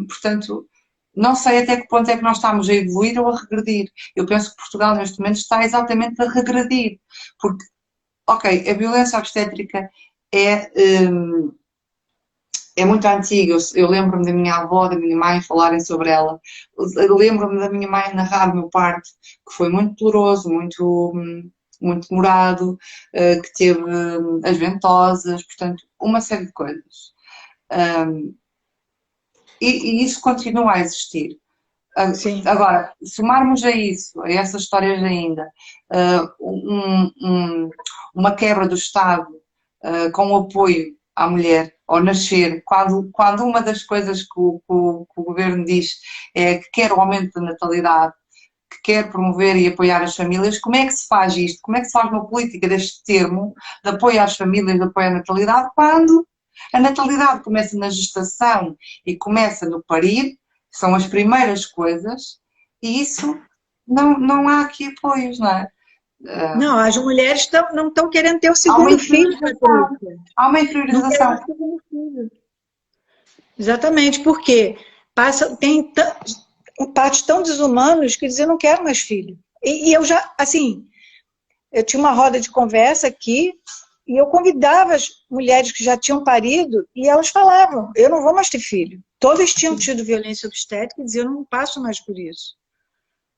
[SPEAKER 2] Portanto, não sei até que ponto é que nós estamos a evoluir ou a regredir. Eu penso que Portugal neste momento está exatamente a regredir, porque, ok, a violência obstétrica é, é muito antiga. Eu lembro-me da minha avó, da minha mãe falarem sobre ela. Eu lembro-me da minha mãe narrar o meu parto, que foi muito doloroso, muito demorado, que teve as ventosas, portanto, uma série de coisas. E isso continua a existir.
[SPEAKER 1] Sim.
[SPEAKER 2] Agora, somarmos a isso, a essas histórias ainda, uma quebra do Estado com o apoio à mulher ao nascer, quando uma das coisas que o governo diz é que quer o aumento da natalidade, que quer promover e apoiar as famílias, como é que se faz isto? Como é que se faz uma política deste termo de apoio às famílias, de apoio à natalidade, quando a natalidade começa na gestação e começa no parir, são as primeiras coisas, e isso não há aqui apoios, não é?
[SPEAKER 1] Não, as mulheres não estão querendo ter o
[SPEAKER 2] Há uma
[SPEAKER 1] segundo filho,
[SPEAKER 2] inferiorização.
[SPEAKER 1] Patrícia.
[SPEAKER 2] Há uma
[SPEAKER 1] Não querem
[SPEAKER 2] inferiorização.
[SPEAKER 1] ter o segundo filho. Exatamente, porque tem partos tão desumanos que dizem, eu não quero mais filho. E eu já, assim, eu tinha uma roda de conversa aqui e eu convidava as mulheres que já tinham parido e elas falavam, eu não vou mais ter filho. Todas tinham tido violência obstétrica e diziam, eu não passo mais por isso.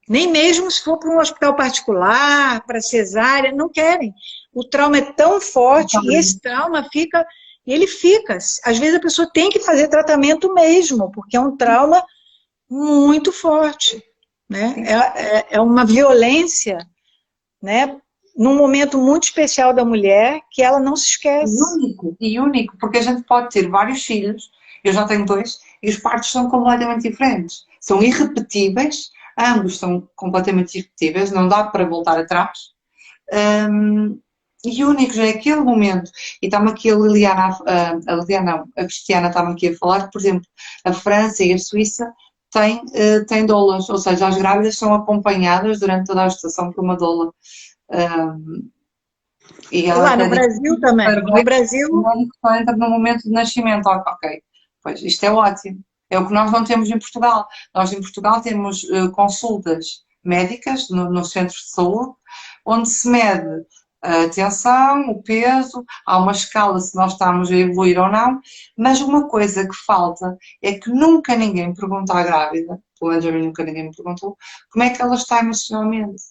[SPEAKER 1] Nem mesmo se for para um hospital particular, para cesárea, não querem. O trauma é tão forte e esse trauma fica, e ele fica. Às vezes a pessoa tem que fazer tratamento mesmo, porque é um trauma muito forte, né? É uma violência, né? Num momento muito especial da mulher que ela não se esquece.
[SPEAKER 2] E único, porque a gente pode ter vários filhos, eu já tenho dois, e os partos são completamente diferentes. São irrepetíveis, ambos são completamente irrepetíveis, não dá para voltar atrás. E únicos é aquele momento. E está-me aqui a Liliana não, a Cristiana está-me aqui a falar que, por exemplo, a França e a Suíça têm doulas, ou seja, as grávidas são acompanhadas durante toda a gestação por uma doula. E
[SPEAKER 1] E
[SPEAKER 2] ela
[SPEAKER 1] lá no
[SPEAKER 2] até diz
[SPEAKER 1] Brasil também. No Brasil,
[SPEAKER 2] o médico só entra no momento do nascimento. Ok, pois isto é ótimo. É o que nós não temos em Portugal. Nós em Portugal temos consultas médicas no centro de saúde, onde se mede a tensão, o peso, há uma escala se nós estamos a evoluir ou não, mas uma coisa que falta é que nunca ninguém pergunta à grávida, pelo menos a mim nunca ninguém me perguntou, como é que ela está emocionalmente.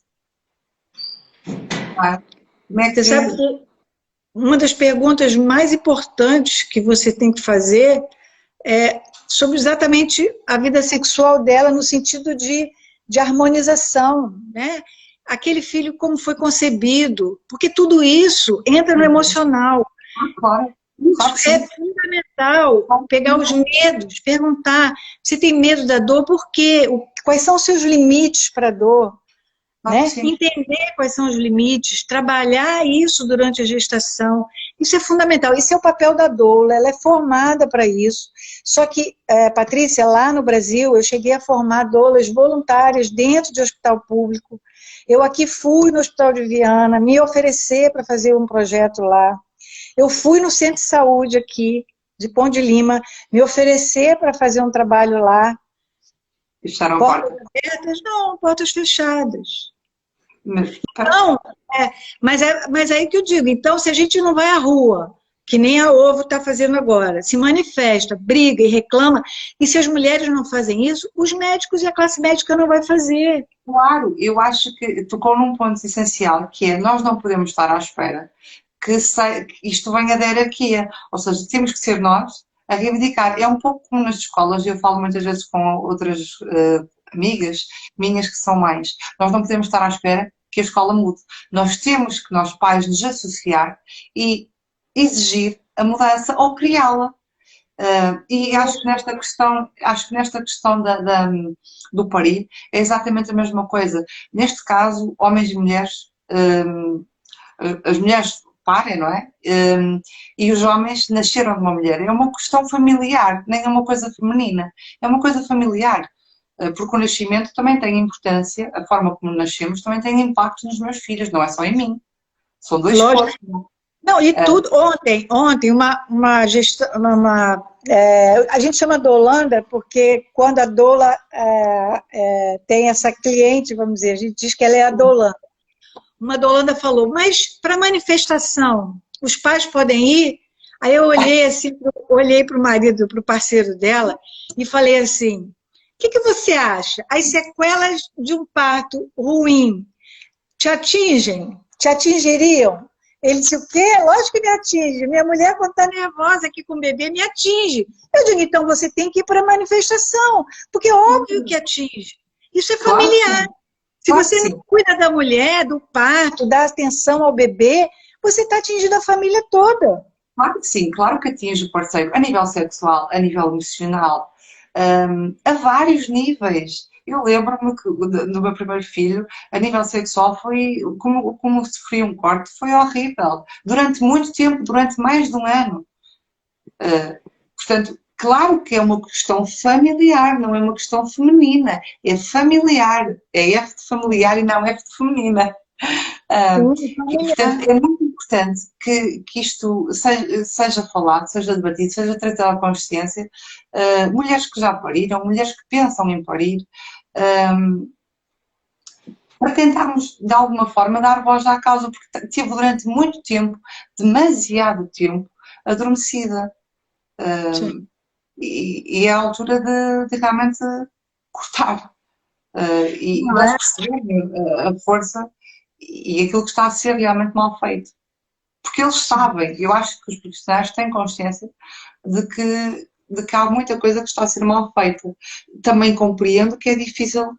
[SPEAKER 2] Não é? Como é
[SPEAKER 1] você sabe
[SPEAKER 2] que
[SPEAKER 1] que uma das perguntas mais importantes que você tem que fazer é sobre exatamente a vida sexual dela no sentido de harmonização, né? Aquele filho como foi concebido, porque tudo isso entra no emocional.
[SPEAKER 2] claro, claro que
[SPEAKER 1] Isso é
[SPEAKER 2] sim.
[SPEAKER 1] fundamental, pegar os medos, perguntar, você tem medo da dor, por quê? Quais são os seus limites para a dor?
[SPEAKER 2] Claro que
[SPEAKER 1] Né?
[SPEAKER 2] sim.
[SPEAKER 1] Entender quais são os limites, trabalhar isso durante a gestação, isso é fundamental, isso é o papel da doula, ela é formada para isso. Só que, Patrícia, lá no Brasil, eu cheguei a formar doulas voluntárias dentro de hospital público, eu aqui fui no Hospital de Viana, me oferecer para fazer um projeto lá, eu fui no Centro de Saúde aqui, de Ponte de Lima, me oferecer para fazer um trabalho lá.
[SPEAKER 2] Fecharam a
[SPEAKER 1] Portas
[SPEAKER 2] porta.
[SPEAKER 1] abertas? Não, portas fechadas.
[SPEAKER 2] Mas,
[SPEAKER 1] Não, mas aí que eu digo, então se a gente não vai à rua, que nem a Ovo está fazendo agora, se manifesta, briga e reclama, e se as mulheres não fazem isso, os médicos e a classe médica não vai fazer.
[SPEAKER 2] claro, eu acho que tocou num ponto essencial, que é nós não podemos estar à espera que isto venha da hierarquia. Ou seja, temos que ser nós a reivindicar. É um pouco como nas escolas, eu falo muitas vezes com outras amigas minhas que são mães. Nós não podemos estar à espera que a escola mude. Nós temos que, nós pais, nos associar e exigir a mudança ou criá-la. E acho que nesta questão do parir é exatamente a mesma coisa. Neste caso, homens e mulheres, as mulheres parem, não é? E os homens nasceram de uma mulher. É uma questão familiar, nem é uma coisa feminina, é uma coisa familiar. porque o nascimento também tem importância, a forma como nascemos também tem impacto nos meus filhos, não é só em mim. São dois
[SPEAKER 1] Lógico.
[SPEAKER 2] corpos.
[SPEAKER 1] Não, e tudo, ontem uma gestão, a gente chama doulanda porque quando a doula tem essa cliente, vamos dizer, a gente diz que ela é a doulanda. Uma doulanda falou, mas para manifestação, os pais podem ir? Aí eu olhei assim, olhei para o marido, para o parceiro dela, e falei assim, o que você acha? As sequelas de um parto ruim te atingem? Te atingiriam? Ele disse, o quê? Lógico que me atinge. Minha mulher, quando está nervosa aqui com o bebê, me atinge. Eu digo, então você tem que ir para a manifestação, porque é óbvio que atinge. Isso é familiar. Se você não cuida da mulher, do parto, dá atenção ao bebê, você está atingindo a família toda.
[SPEAKER 2] Claro que sim, claro que atinge o parceiro, a nível sexual, a nível emocional, a vários níveis. Eu lembro-me que do meu primeiro filho, a nível sexual, foi como sofri um corte, foi horrível. Durante muito tempo, durante mais de um ano. Portanto, claro que é uma questão familiar, não é uma questão feminina. É familiar. É F de familiar e não F de feminina. E, portanto, é muito importante que isto seja falado, seja debatido, seja tratado à consciência. Mulheres que já pariram, mulheres que pensam em parir, para tentarmos, de alguma forma, dar voz à causa, porque teve durante muito tempo, demasiado tempo, adormecida. E é a altura de realmente cortar. E nós percebemos a força e aquilo que está a ser realmente mal feito. Porque eles sabem, eu acho que os profissionais têm consciência de que há muita coisa que está a ser mal feita. Também compreendo que é difícil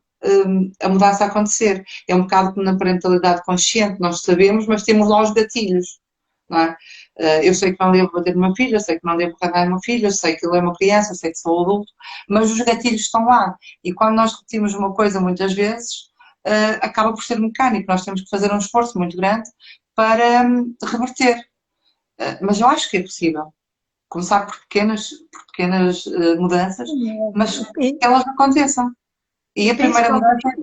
[SPEAKER 2] a mudança acontecer. É um bocado como na parentalidade consciente, nós sabemos, mas temos lá os gatilhos. Não é? Eu sei que não devo bater no meu filho, eu sei que não devo carregar no meu filho, eu sei que ele é uma criança, eu sei que sou adulto, mas os gatilhos estão lá. E quando nós repetimos uma coisa muitas vezes, acaba por ser mecânico. Nós temos que fazer um esforço muito grande para reverter. Mas eu acho que é possível. Começar por pequenas mudanças, mas que elas aconteçam. E a primeira mudança é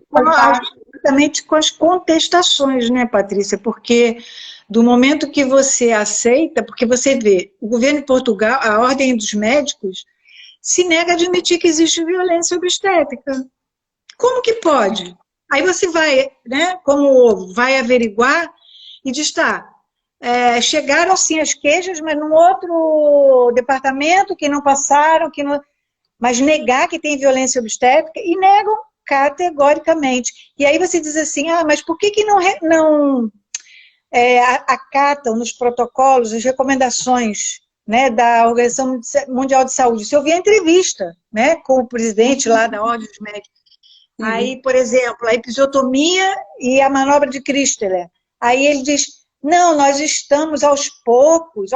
[SPEAKER 1] exatamente com as contestações, né, Patrícia? Porque do momento que você aceita, porque você vê, o governo de Portugal, a Ordem dos Médicos, se nega a admitir que existe violência obstétrica. Como que pode? Aí você vai, né, como ovo, vai averiguar e diz, tá, chegaram sim as queixas, mas num outro departamento que não passaram, mas negar que tem violência obstétrica e negam categoricamente. E aí você diz assim, mas por que não acatam nos protocolos as recomendações, né, da Organização Mundial de Saúde? Se eu vi a entrevista, né, com o presidente lá da Ordem dos Médicos, aí, por exemplo, a episiotomia e a manobra de Christeler, aí ele diz, não, nós estamos aos poucos,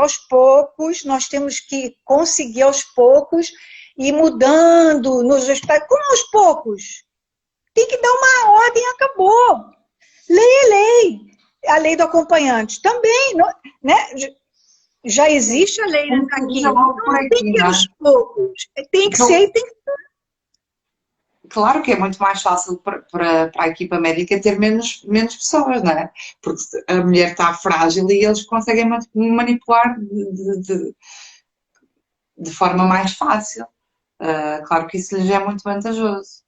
[SPEAKER 1] nós temos que conseguir aos poucos ir mudando nos hospitais. Como aos poucos? Tem que dar uma ordem, acabou. Lei é lei. A lei do acompanhante também, né? Já existe a lei aqui. Então, tem que ir aos poucos. Tem que ser e tem que ser.
[SPEAKER 2] Claro que é muito mais fácil para a equipa médica ter menos pessoas, não é? Porque a mulher está frágil e eles conseguem manipular de forma mais fácil. Claro que isso lhes é muito vantajoso.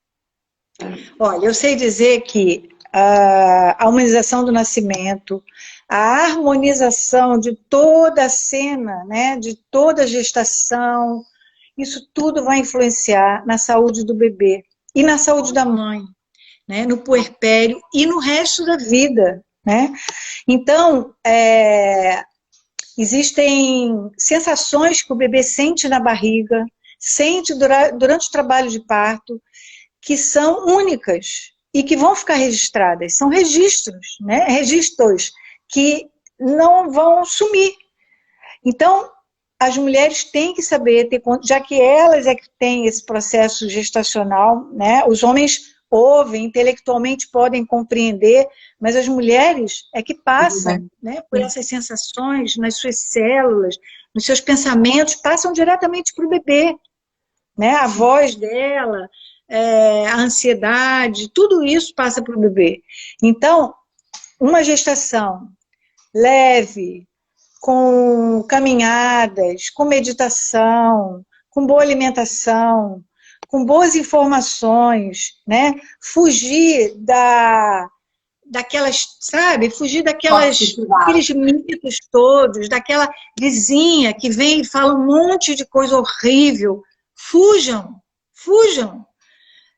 [SPEAKER 1] Olha, eu sei dizer que a humanização do nascimento, a harmonização de toda a cena, né, de toda a gestação, isso tudo vai influenciar na saúde do bebê e na saúde da mãe, né, no puerpério e no resto da vida, né? Então, existem sensações que o bebê sente na barriga, sente durante o trabalho de parto, que são únicas e que vão ficar registradas. São registros, né? Registros que não vão sumir. Então, as mulheres têm que saber, já que elas é que têm esse processo gestacional, né? Os homens ouvem, intelectualmente podem compreender, mas as mulheres é que passam, né, por essas sensações nas suas células, nos seus pensamentos, passam diretamente para o bebê, né? A voz dela, a ansiedade, tudo isso passa para o bebê. Então, uma gestação leve, com caminhadas, com meditação, com boa alimentação, com boas informações, né? Fugir daquelas, sabe? Fugir daqueles mitos todos, daquela vizinha que vem e fala um monte de coisa horrível. Fujam, fujam.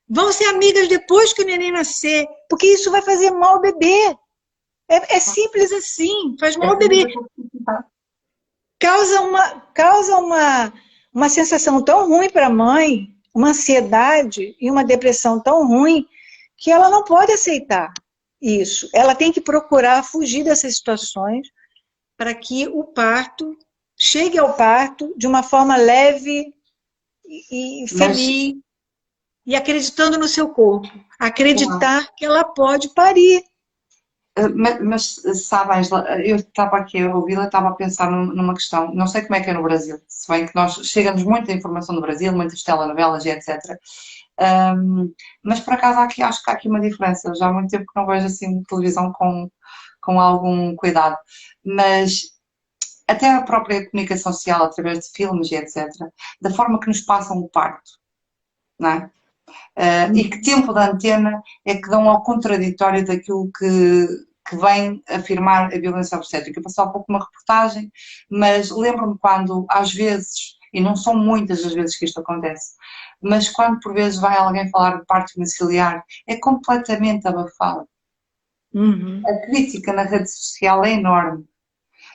[SPEAKER 1] Vão ser amigas depois que o neném nascer, porque isso vai fazer mal ao bebê. É simples assim, faz mal ao bebê. Causa uma sensação tão ruim para a mãe, uma ansiedade e uma depressão tão ruim, que ela não pode aceitar isso. Ela tem que procurar fugir dessas situações para que o parto chegue ao parto de uma forma leve e feliz, e acreditando no seu corpo. Acreditar que ela pode parir.
[SPEAKER 2] Mas sabe, Ângela, eu estava aqui a ouvi-la, estava a pensar numa questão, não sei como é que é no Brasil, se bem que nós chegamos muita informação do Brasil, muitas telenovelas e etc. Mas por acaso acho que há aqui uma diferença, já há muito tempo que não vejo assim televisão com algum cuidado, mas até a própria comunicação social através de filmes e etc., da forma que nos passam o parto, não é? E que tempo de antena é que dão ao contraditório daquilo que vem afirmar a violência obstétrica. Eu passei há pouco uma reportagem, mas lembro-me quando, às vezes, e não são muitas as vezes que isto acontece, mas quando por vezes vai alguém falar de parto domiciliar, é completamente abafado. A crítica na rede social é enorme.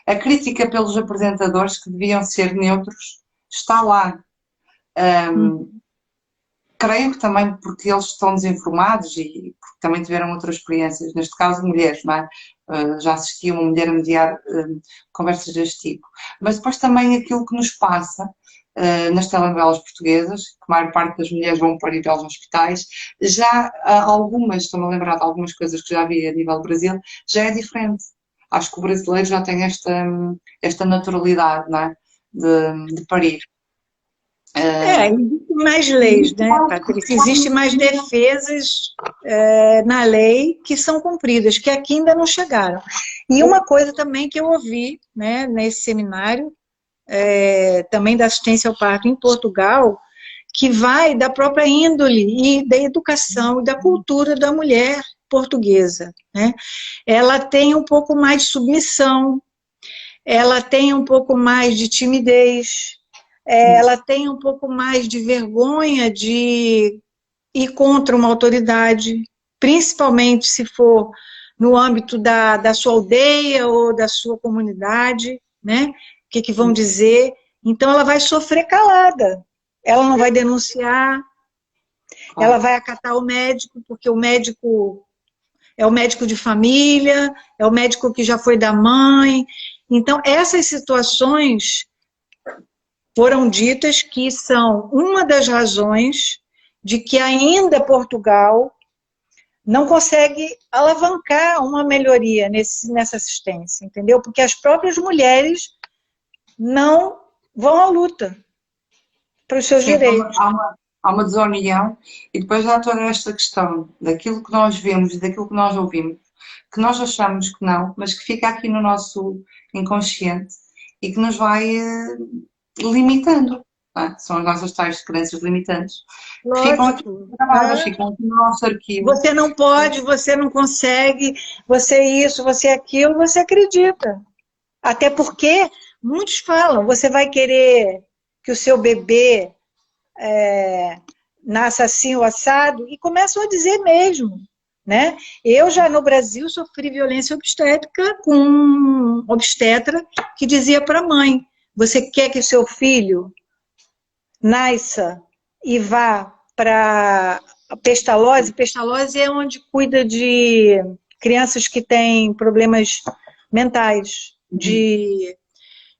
[SPEAKER 2] A crítica pelos apresentadores, que deviam ser neutros, está lá. Creio que também porque eles estão desinformados e porque também tiveram outras experiências, neste caso mulheres, não é? Já assisti uma mulher a mediar conversas deste tipo. Mas depois também aquilo que nos passa nas telenovelas portuguesas, que a maior parte das mulheres vão parir aos hospitais, já algumas, estou-me a lembrar de algumas coisas que já vi a nível do Brasil, já é diferente. Acho que o brasileiro já tem esta naturalidade, não é? De parir.
[SPEAKER 1] Existem mais leis, né, Patrícia? Existem mais defesas na lei que são cumpridas, que aqui ainda não chegaram. E uma coisa também que eu ouvi, né, nesse seminário, também da assistência ao parto em Portugal, que vai da própria índole e da educação e da cultura da mulher portuguesa, né? Ela tem um pouco mais de submissão, ela tem um pouco mais de timidez, ela tem um pouco mais de vergonha de ir contra uma autoridade, principalmente se for no âmbito da sua aldeia ou da sua comunidade, né? O que vão dizer? Então, ela vai sofrer calada, ela não vai denunciar, ela vai acatar o médico, porque o médico é o médico de família, é o médico que já foi da mãe. Então, essas situações foram ditas que são uma das razões de que ainda Portugal não consegue alavancar uma melhoria nessa assistência, entendeu? Porque as próprias mulheres não vão à luta para os seus direitos.
[SPEAKER 2] Há uma desunião e depois há toda esta questão daquilo que nós vemos e daquilo que nós ouvimos, que nós achamos que não, mas que fica aqui no nosso inconsciente e que nos vai limitando. É? São as nossas tais crenças limitantes.
[SPEAKER 1] Lógico,
[SPEAKER 2] ficam aqui gravadas, ficam aqui no nosso arquivo.
[SPEAKER 1] Você não pode, você não consegue, você isso, você aquilo, você acredita. Até porque muitos falam, você vai querer que o seu bebê nasça assim ou assado, e começam a dizer mesmo. Né? Eu já no Brasil sofri violência obstétrica com um obstetra que dizia para a mãe: você quer que seu filho nasça e vá para Pestalozzi? Pestalozzi é onde cuida de crianças que têm problemas mentais.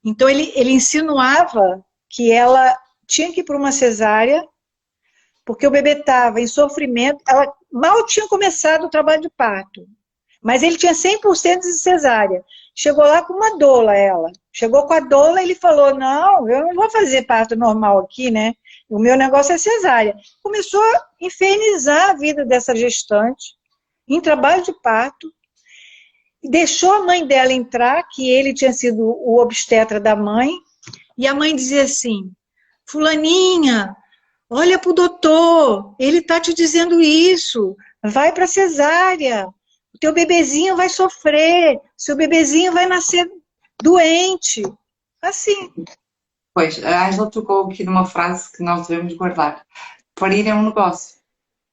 [SPEAKER 1] Então ele insinuava que ela tinha que ir para uma cesárea, porque o bebê estava em sofrimento, ela mal tinha começado o trabalho de parto, mas ele tinha 100% de cesárea. Chegou lá com uma doula, ela. Chegou com a doula e ele falou: não, eu não vou fazer parto normal aqui, né? O meu negócio é cesárea. Começou a infernizar a vida dessa gestante, em trabalho de parto, deixou a mãe dela entrar, que ele tinha sido o obstetra da mãe, e a mãe dizia assim, fulaninha, olha para o doutor, ele está te dizendo isso, vai para cesárea, o teu bebezinho vai sofrer, seu bebezinho vai nascer doente, assim.
[SPEAKER 2] Pois, a Ângela tocou aqui numa frase que nós devemos guardar. Parir é um negócio.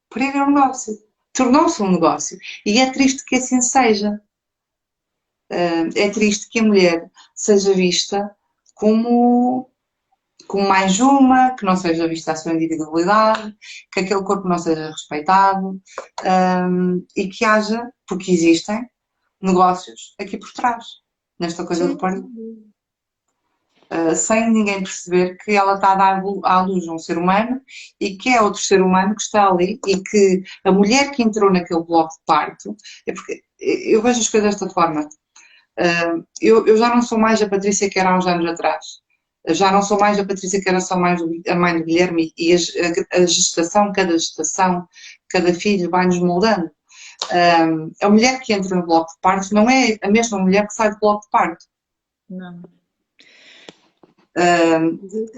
[SPEAKER 2] Parir é um negócio. Tornou-se um negócio. E é triste que assim seja. É triste que a mulher seja vista como, como mais uma, que não seja vista a sua individualidade, que aquele corpo não seja respeitado, e que haja, porque existem, negócios aqui por trás, nesta coisa do parir. Sem ninguém perceber que ela está a dar à luz a um ser humano e que é outro ser humano que está ali e que a mulher que entrou naquele bloco de parto, é porque eu vejo as coisas desta forma. Eu já não sou mais a Patrícia que era há uns anos atrás. Já não sou mais a Patrícia que era só mais a mãe do Guilherme e a gestação, cada filho vai-nos moldando. A mulher que entra no bloco de parto não é a mesma mulher que sai do bloco de parto.
[SPEAKER 1] Não.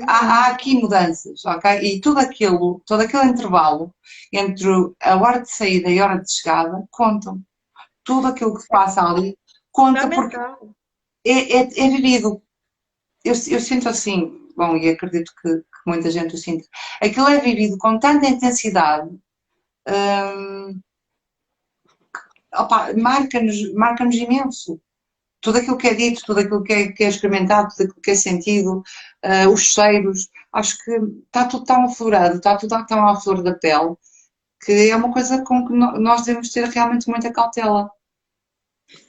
[SPEAKER 2] Há aqui mudanças, ok? E todo aquele intervalo entre a hora de saída e a hora de chegada contam. Tudo aquilo que se passa ali conta porque é vivido. Eu sinto assim, bom, e acredito que muita gente o sinta. Aquilo é vivido com tanta intensidade, marca-nos imenso. Tudo aquilo que é dito, tudo aquilo que é experimentado, tudo aquilo que é sentido, os cheiros, acho que está tudo tão aflorado, está tudo tão à flor da pele, que é uma coisa com que nós devemos ter realmente muita cautela.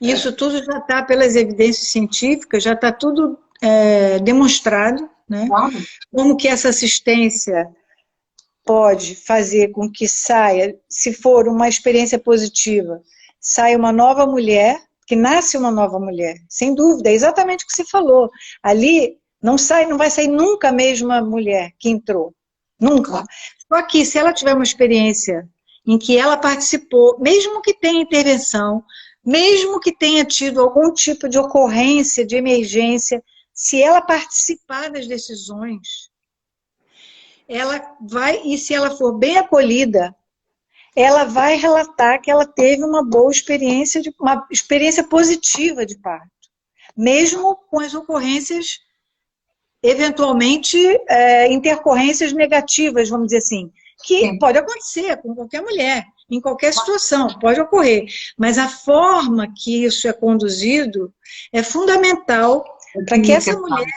[SPEAKER 1] Isso tudo já está pelas evidências científicas, já está tudo demonstrado, né?
[SPEAKER 2] Claro.
[SPEAKER 1] Como que essa assistência pode fazer com que saia, se for uma experiência positiva, saia uma nova mulher, que nasce uma nova mulher, sem dúvida, é exatamente o que você falou. Ali não vai sair nunca a mesma mulher que entrou, nunca. Só que se ela tiver uma experiência em que ela participou, mesmo que tenha intervenção, mesmo que tenha tido algum tipo de ocorrência, de emergência, se ela participar das decisões, ela vai, e se ela for bem acolhida, ela vai relatar que ela teve uma boa experiência, uma experiência positiva de parto, mesmo com as ocorrências, eventualmente, intercorrências negativas, vamos dizer assim, que pode acontecer com qualquer mulher, em qualquer situação, pode ocorrer, mas a forma que isso é conduzido é fundamental para que essa mulher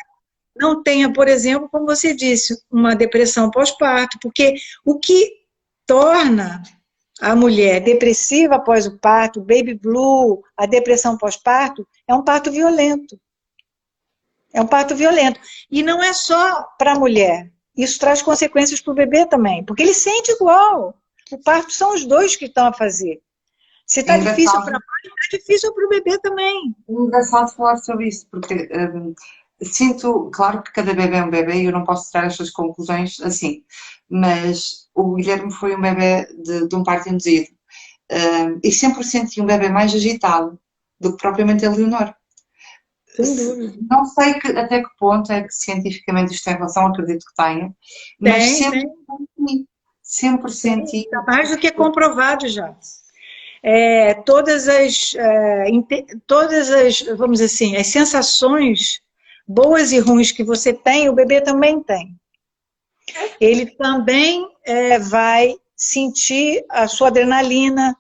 [SPEAKER 1] não tenha, por exemplo, como você disse, uma depressão pós-parto, porque o que torna a mulher depressiva após o parto, o baby blue, a depressão pós-parto, é um parto violento. É um parto violento. E não é só para a mulher. Isso traz consequências para o bebê também, porque ele sente igual. O parto são os dois que estão a fazer. Se está difícil para a mãe, está difícil para o bebê também.
[SPEAKER 2] É engraçado falar sobre isso, porque sinto, claro que cada bebê é um bebê e eu não posso tirar estas conclusões assim, mas o Guilherme foi um bebê de um parto induzido e sempre senti um bebê mais agitado do que propriamente a Leonor. Não sei até que ponto é que cientificamente isto tem relação, acredito que tenha, mas sempre senti.
[SPEAKER 1] Está mais do que comprovado já. Todas as, vamos dizer assim, as sensações boas e ruins que você tem, o bebê também tem. Ele também vai sentir a sua adrenalina,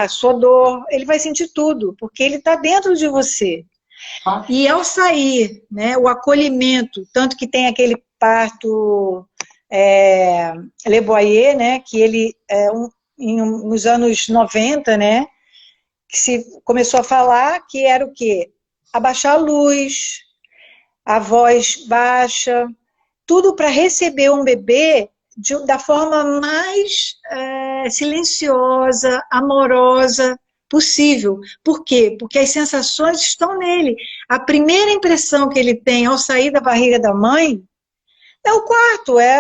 [SPEAKER 1] a sua dor, ele vai sentir tudo, porque ele está dentro de você. E ao sair, né, o acolhimento, tanto que tem aquele parto Le Boyer, né, que ele, nos anos 90, né, que se começou a falar que era o quê? Abaixar a luz, a voz baixa, tudo para receber um bebê da forma mais silenciosa, amorosa possível. Por quê? Porque as sensações estão nele. A primeira impressão que ele tem ao sair da barriga da mãe É o quarto, é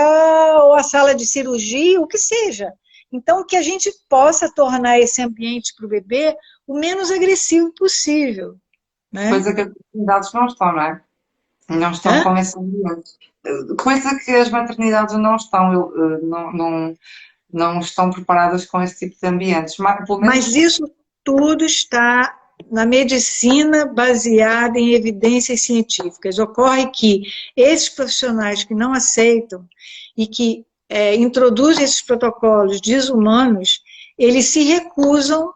[SPEAKER 1] a sala de cirurgia, o que seja. Então, que a gente possa tornar esse ambiente para o bebê o menos agressivo possível, né?
[SPEAKER 2] Coisa que as maternidades não estão, não é? Não estão
[SPEAKER 1] Hã?
[SPEAKER 2] com esse ambiente. Coisa que as maternidades não estão, não estão preparadas com esse tipo de ambientes. Mas, pelo
[SPEAKER 1] Mas
[SPEAKER 2] menos,
[SPEAKER 1] isso tudo está na medicina baseada em evidências científicas. Ocorre que esses profissionais que não aceitam e que introduzem esses protocolos desumanos, eles se recusam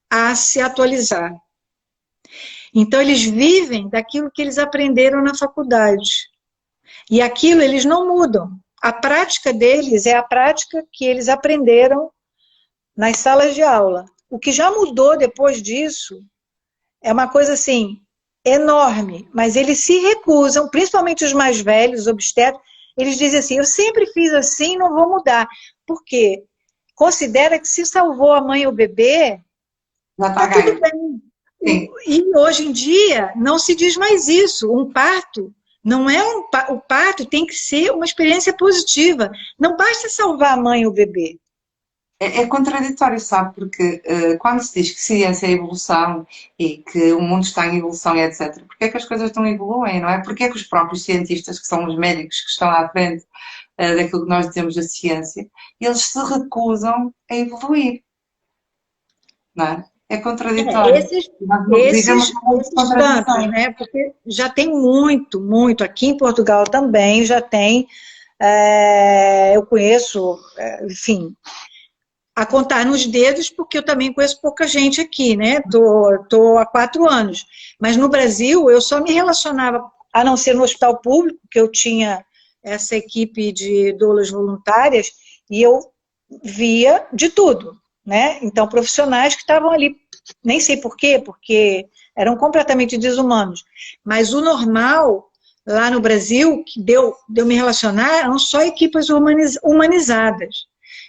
[SPEAKER 1] a se atualizar. Então, eles vivem daquilo que eles aprenderam na faculdade. E aquilo eles não mudam. A prática deles é a prática que eles aprenderam nas salas de aula. O que já mudou depois disso é uma coisa assim, enorme, mas eles se recusam, principalmente os mais velhos, os obstetras, eles dizem assim, eu sempre fiz assim, não vou mudar. Por quê? Considera que se salvou a mãe e o bebê,
[SPEAKER 2] já está
[SPEAKER 1] está tudo
[SPEAKER 2] ganho.
[SPEAKER 1] bem.
[SPEAKER 2] Sim.
[SPEAKER 1] E hoje em dia não se diz mais isso. Um parto não é o parto tem que ser uma experiência positiva. Não basta salvar a mãe e o bebê.
[SPEAKER 2] É contraditório, sabe? Porque quando se diz que ciência é evolução e que o mundo está em evolução e etc., porque é que as coisas não evoluem, não é? Porque é que os próprios cientistas, que são os médicos que estão à frente daquilo que nós dizemos da ciência, eles se recusam a evoluir, não é? É contraditório.
[SPEAKER 1] Esses,
[SPEAKER 2] Nós vivemos
[SPEAKER 1] esses,
[SPEAKER 2] uma
[SPEAKER 1] esses tantos,
[SPEAKER 2] contradição.
[SPEAKER 1] né? Porque já tem muito, muito. Aqui em Portugal também já tem. Eu conheço, enfim, a contar nos dedos, porque eu também conheço pouca gente aqui, né? Tô há 4 anos. Mas no Brasil, eu só me relacionava, a não ser no hospital público, que eu tinha essa equipe de doulas voluntárias, e eu via de tudo, né? Então, profissionais que estavam ali, nem sei por quê, porque eram completamente desumanos. Mas o normal, lá no Brasil, que deu me relacionar, eram só equipes humanizadas.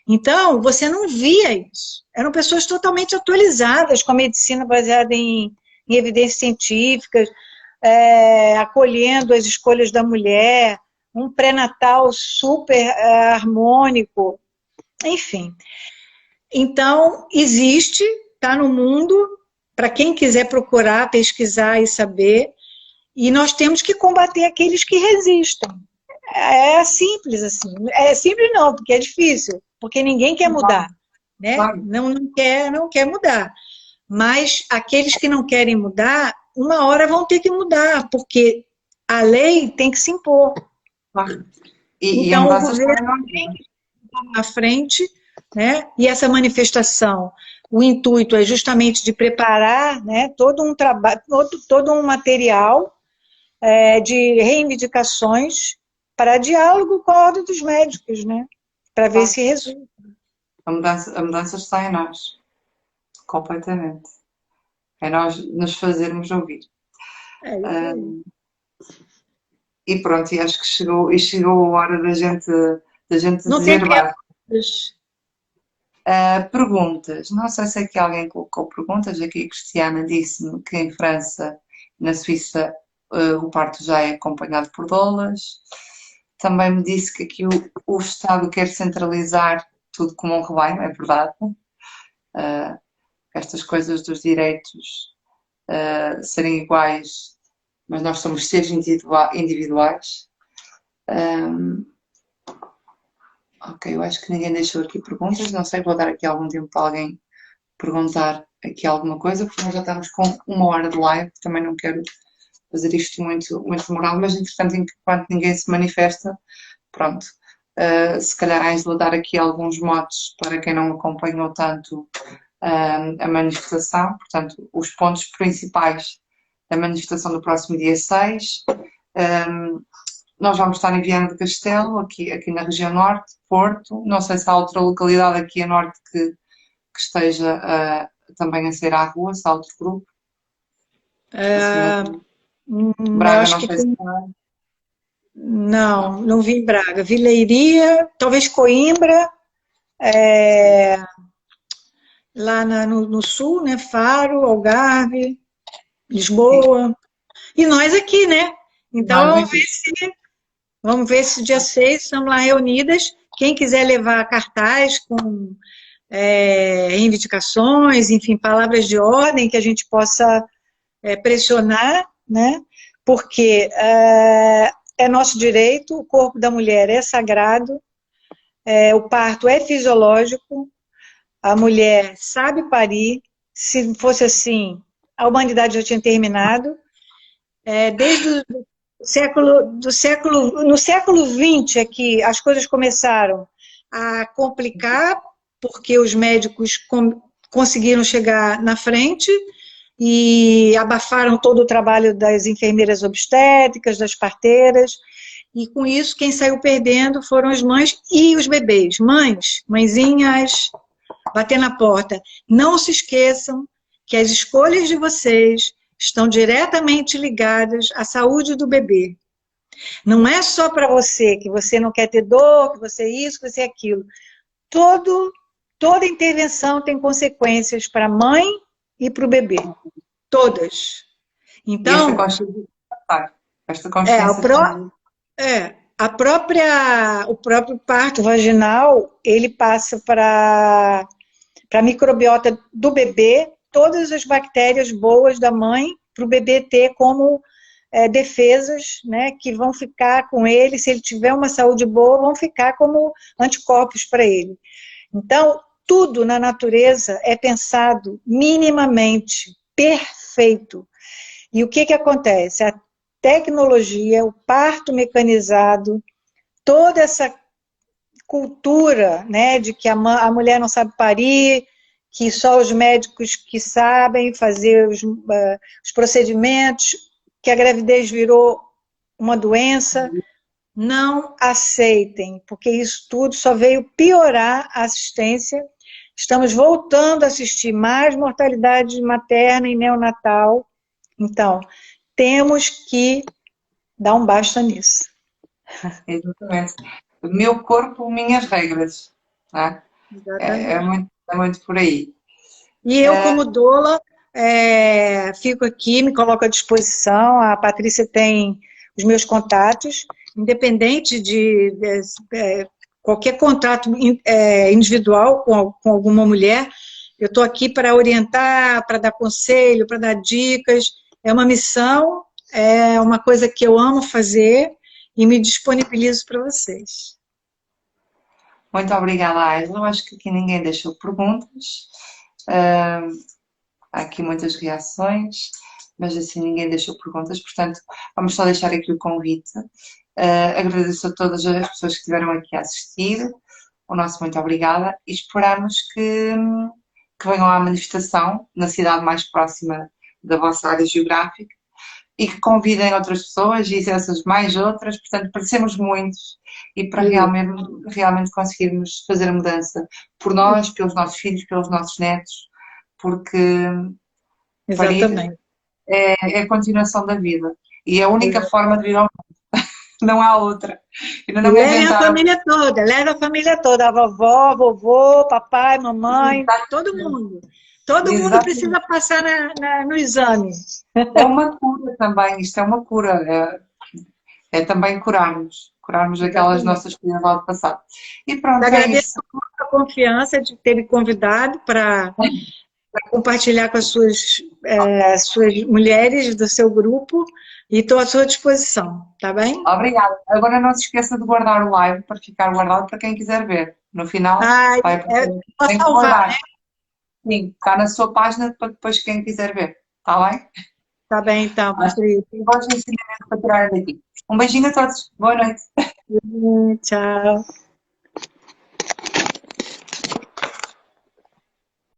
[SPEAKER 1] Então, você não via isso. Eram pessoas totalmente atualizadas com a medicina baseada em evidências científicas, acolhendo as escolhas da mulher, um pré-natal super harmônico, enfim. Então, existe, está no mundo, para quem quiser procurar, pesquisar e saber, e nós temos que combater aqueles que resistem. É simples assim. É simples não, porque é difícil, porque ninguém quer mudar, né?
[SPEAKER 2] Claro.
[SPEAKER 1] Não quer mudar. Mas aqueles que não querem mudar, uma hora vão ter que mudar, porque a lei tem que se impor.
[SPEAKER 2] Claro. E a
[SPEAKER 1] Então, o
[SPEAKER 2] mudança está
[SPEAKER 1] governo
[SPEAKER 2] em nós.
[SPEAKER 1] tem que estar na frente, né? E essa manifestação, o intuito é justamente de preparar, né, todo um trabalho, todo um material de reivindicações para diálogo com a ordem dos médicos, né? Para ver
[SPEAKER 2] Claro.
[SPEAKER 1] se resolve.
[SPEAKER 2] A mudança está em nós, completamente. É nós nos fazermos ouvir.
[SPEAKER 1] É isso aí.
[SPEAKER 2] Um, e pronto, e acho que chegou a hora da gente
[SPEAKER 1] Não tem
[SPEAKER 2] desirmar.
[SPEAKER 1] perguntas.
[SPEAKER 2] Perguntas. Não sei se aqui alguém colocou perguntas. Aqui a Cristiana disse-me que em França e na Suíça o parto já é acompanhado por doulas. Também me disse que aqui o Estado quer centralizar tudo como um rebanho, é verdade. Uh, Estas coisas dos direitos serem iguais, mas nós somos seres individuais. Ok, eu acho que ninguém deixou aqui perguntas, não sei, vou dar aqui algum tempo para alguém perguntar aqui alguma coisa, porque nós já estamos com 1 hora de live, também não quero fazer isto muito, muito demorado, mas entretanto, enquanto ninguém se manifesta, pronto. Se calhar a Ângela dar aqui alguns motes para quem não acompanhou tanto a manifestação, portanto, os pontos principais da manifestação do próximo dia 6. Nós vamos estar em Viana do Castelo, aqui na região norte, Porto. Não sei se há outra localidade aqui a norte que esteja também a sair à rua, se há outro grupo.
[SPEAKER 1] Eu
[SPEAKER 2] Braga,
[SPEAKER 1] acho
[SPEAKER 2] não
[SPEAKER 1] que
[SPEAKER 2] sei se
[SPEAKER 1] tem.
[SPEAKER 2] há.
[SPEAKER 1] Não vi em Braga. Vi Leiria, talvez Coimbra, lá no sul, né? Faro, Algarve,
[SPEAKER 2] Sim,
[SPEAKER 1] Lisboa. E nós aqui, né? Então,
[SPEAKER 2] nós
[SPEAKER 1] vamos ver
[SPEAKER 2] aqui.
[SPEAKER 1] se Vamos ver se dia 6 estamos lá reunidas. Quem quiser levar cartaz com reivindicações, enfim, palavras de ordem que a gente possa pressionar, né? Porque é nosso direito, o corpo da mulher é sagrado, o parto é fisiológico, a mulher sabe parir, se fosse assim, a humanidade já tinha terminado. Desde no século XX é que as coisas começaram a complicar, porque os médicos conseguiram chegar na frente e abafaram todo o trabalho das enfermeiras obstétricas, das parteiras, e com isso quem saiu perdendo foram as mães e os bebês. Mãezinhas, bater na porta. Não se esqueçam que as escolhas de vocês estão diretamente ligadas à saúde do bebê. Não é só para você, que você não quer ter dor, que você é isso, que você é aquilo. Toda intervenção tem consequências para a mãe e para o bebê. Todas. Então,
[SPEAKER 2] e esta consciência
[SPEAKER 1] o próprio parto vaginal, ele passa para a microbiota do bebê, todas as bactérias boas da mãe, para o bebê ter como defesas, né, que vão ficar com ele, se ele tiver uma saúde boa, vão ficar como anticorpos para ele. Então, tudo na natureza é pensado minimamente perfeito. E o que acontece? A tecnologia, o parto mecanizado, toda essa cultura, né, de que a mulher não sabe parir, que só os médicos que sabem fazer os procedimentos, que a gravidez virou uma doença, não aceitem, porque isso tudo só veio piorar a assistência. Estamos voltando a assistir mais mortalidade materna e neonatal. Então, temos que dar um basta nisso.
[SPEAKER 2] Exatamente. Meu corpo, minhas regras. Tá? É muito por aí.
[SPEAKER 1] E eu, como doula, fico aqui, me coloco à disposição. A Patrícia tem os meus contatos, independente de qualquer contrato individual com alguma mulher. Eu estou aqui para orientar, para dar conselho, para dar dicas. É uma missão, é uma coisa que eu amo fazer e me disponibilizo para vocês.
[SPEAKER 2] Muito obrigada, Aisla. Eu acho que aqui ninguém deixou perguntas. Há aqui muitas reações, mas assim ninguém deixou perguntas, portanto vamos só deixar aqui o convite. Agradeço a todas as pessoas que estiveram aqui a assistir, o nosso muito obrigada, e esperamos que venham à manifestação na cidade mais próxima da vossa área geográfica e que convidem outras pessoas e essas mais outras, portanto parecemos muitos e para realmente conseguirmos fazer a mudança por nós, pelos nossos filhos, pelos nossos netos, porque parir é a continuação da vida e é a única forma de vir ao mundo, não há outra.
[SPEAKER 1] Leve a família toda, a vovó, vovô, papai, mamãe, todo mundo. Todo mundo precisa passar no exame.
[SPEAKER 2] É uma cura também, isto é uma cura, é também curarmos aquelas nossas feridas lá do passado. E pronto,
[SPEAKER 1] agradeço a confiança de ter me convidado para compartilhar com as suas mulheres do seu grupo e estou à sua disposição, tá bem?
[SPEAKER 2] Obrigada. Agora não se esqueça de guardar o live para ficar guardado para quem quiser ver. No final, vai
[SPEAKER 1] tem que salvar, né?
[SPEAKER 2] Sim, está na sua página para depois quem quiser ver. Está bem?
[SPEAKER 1] Está bem, então, Patrícia.
[SPEAKER 2] Bons ensinamentos para tirar daqui. Um beijinho a todos. Boa noite.
[SPEAKER 1] Tchau.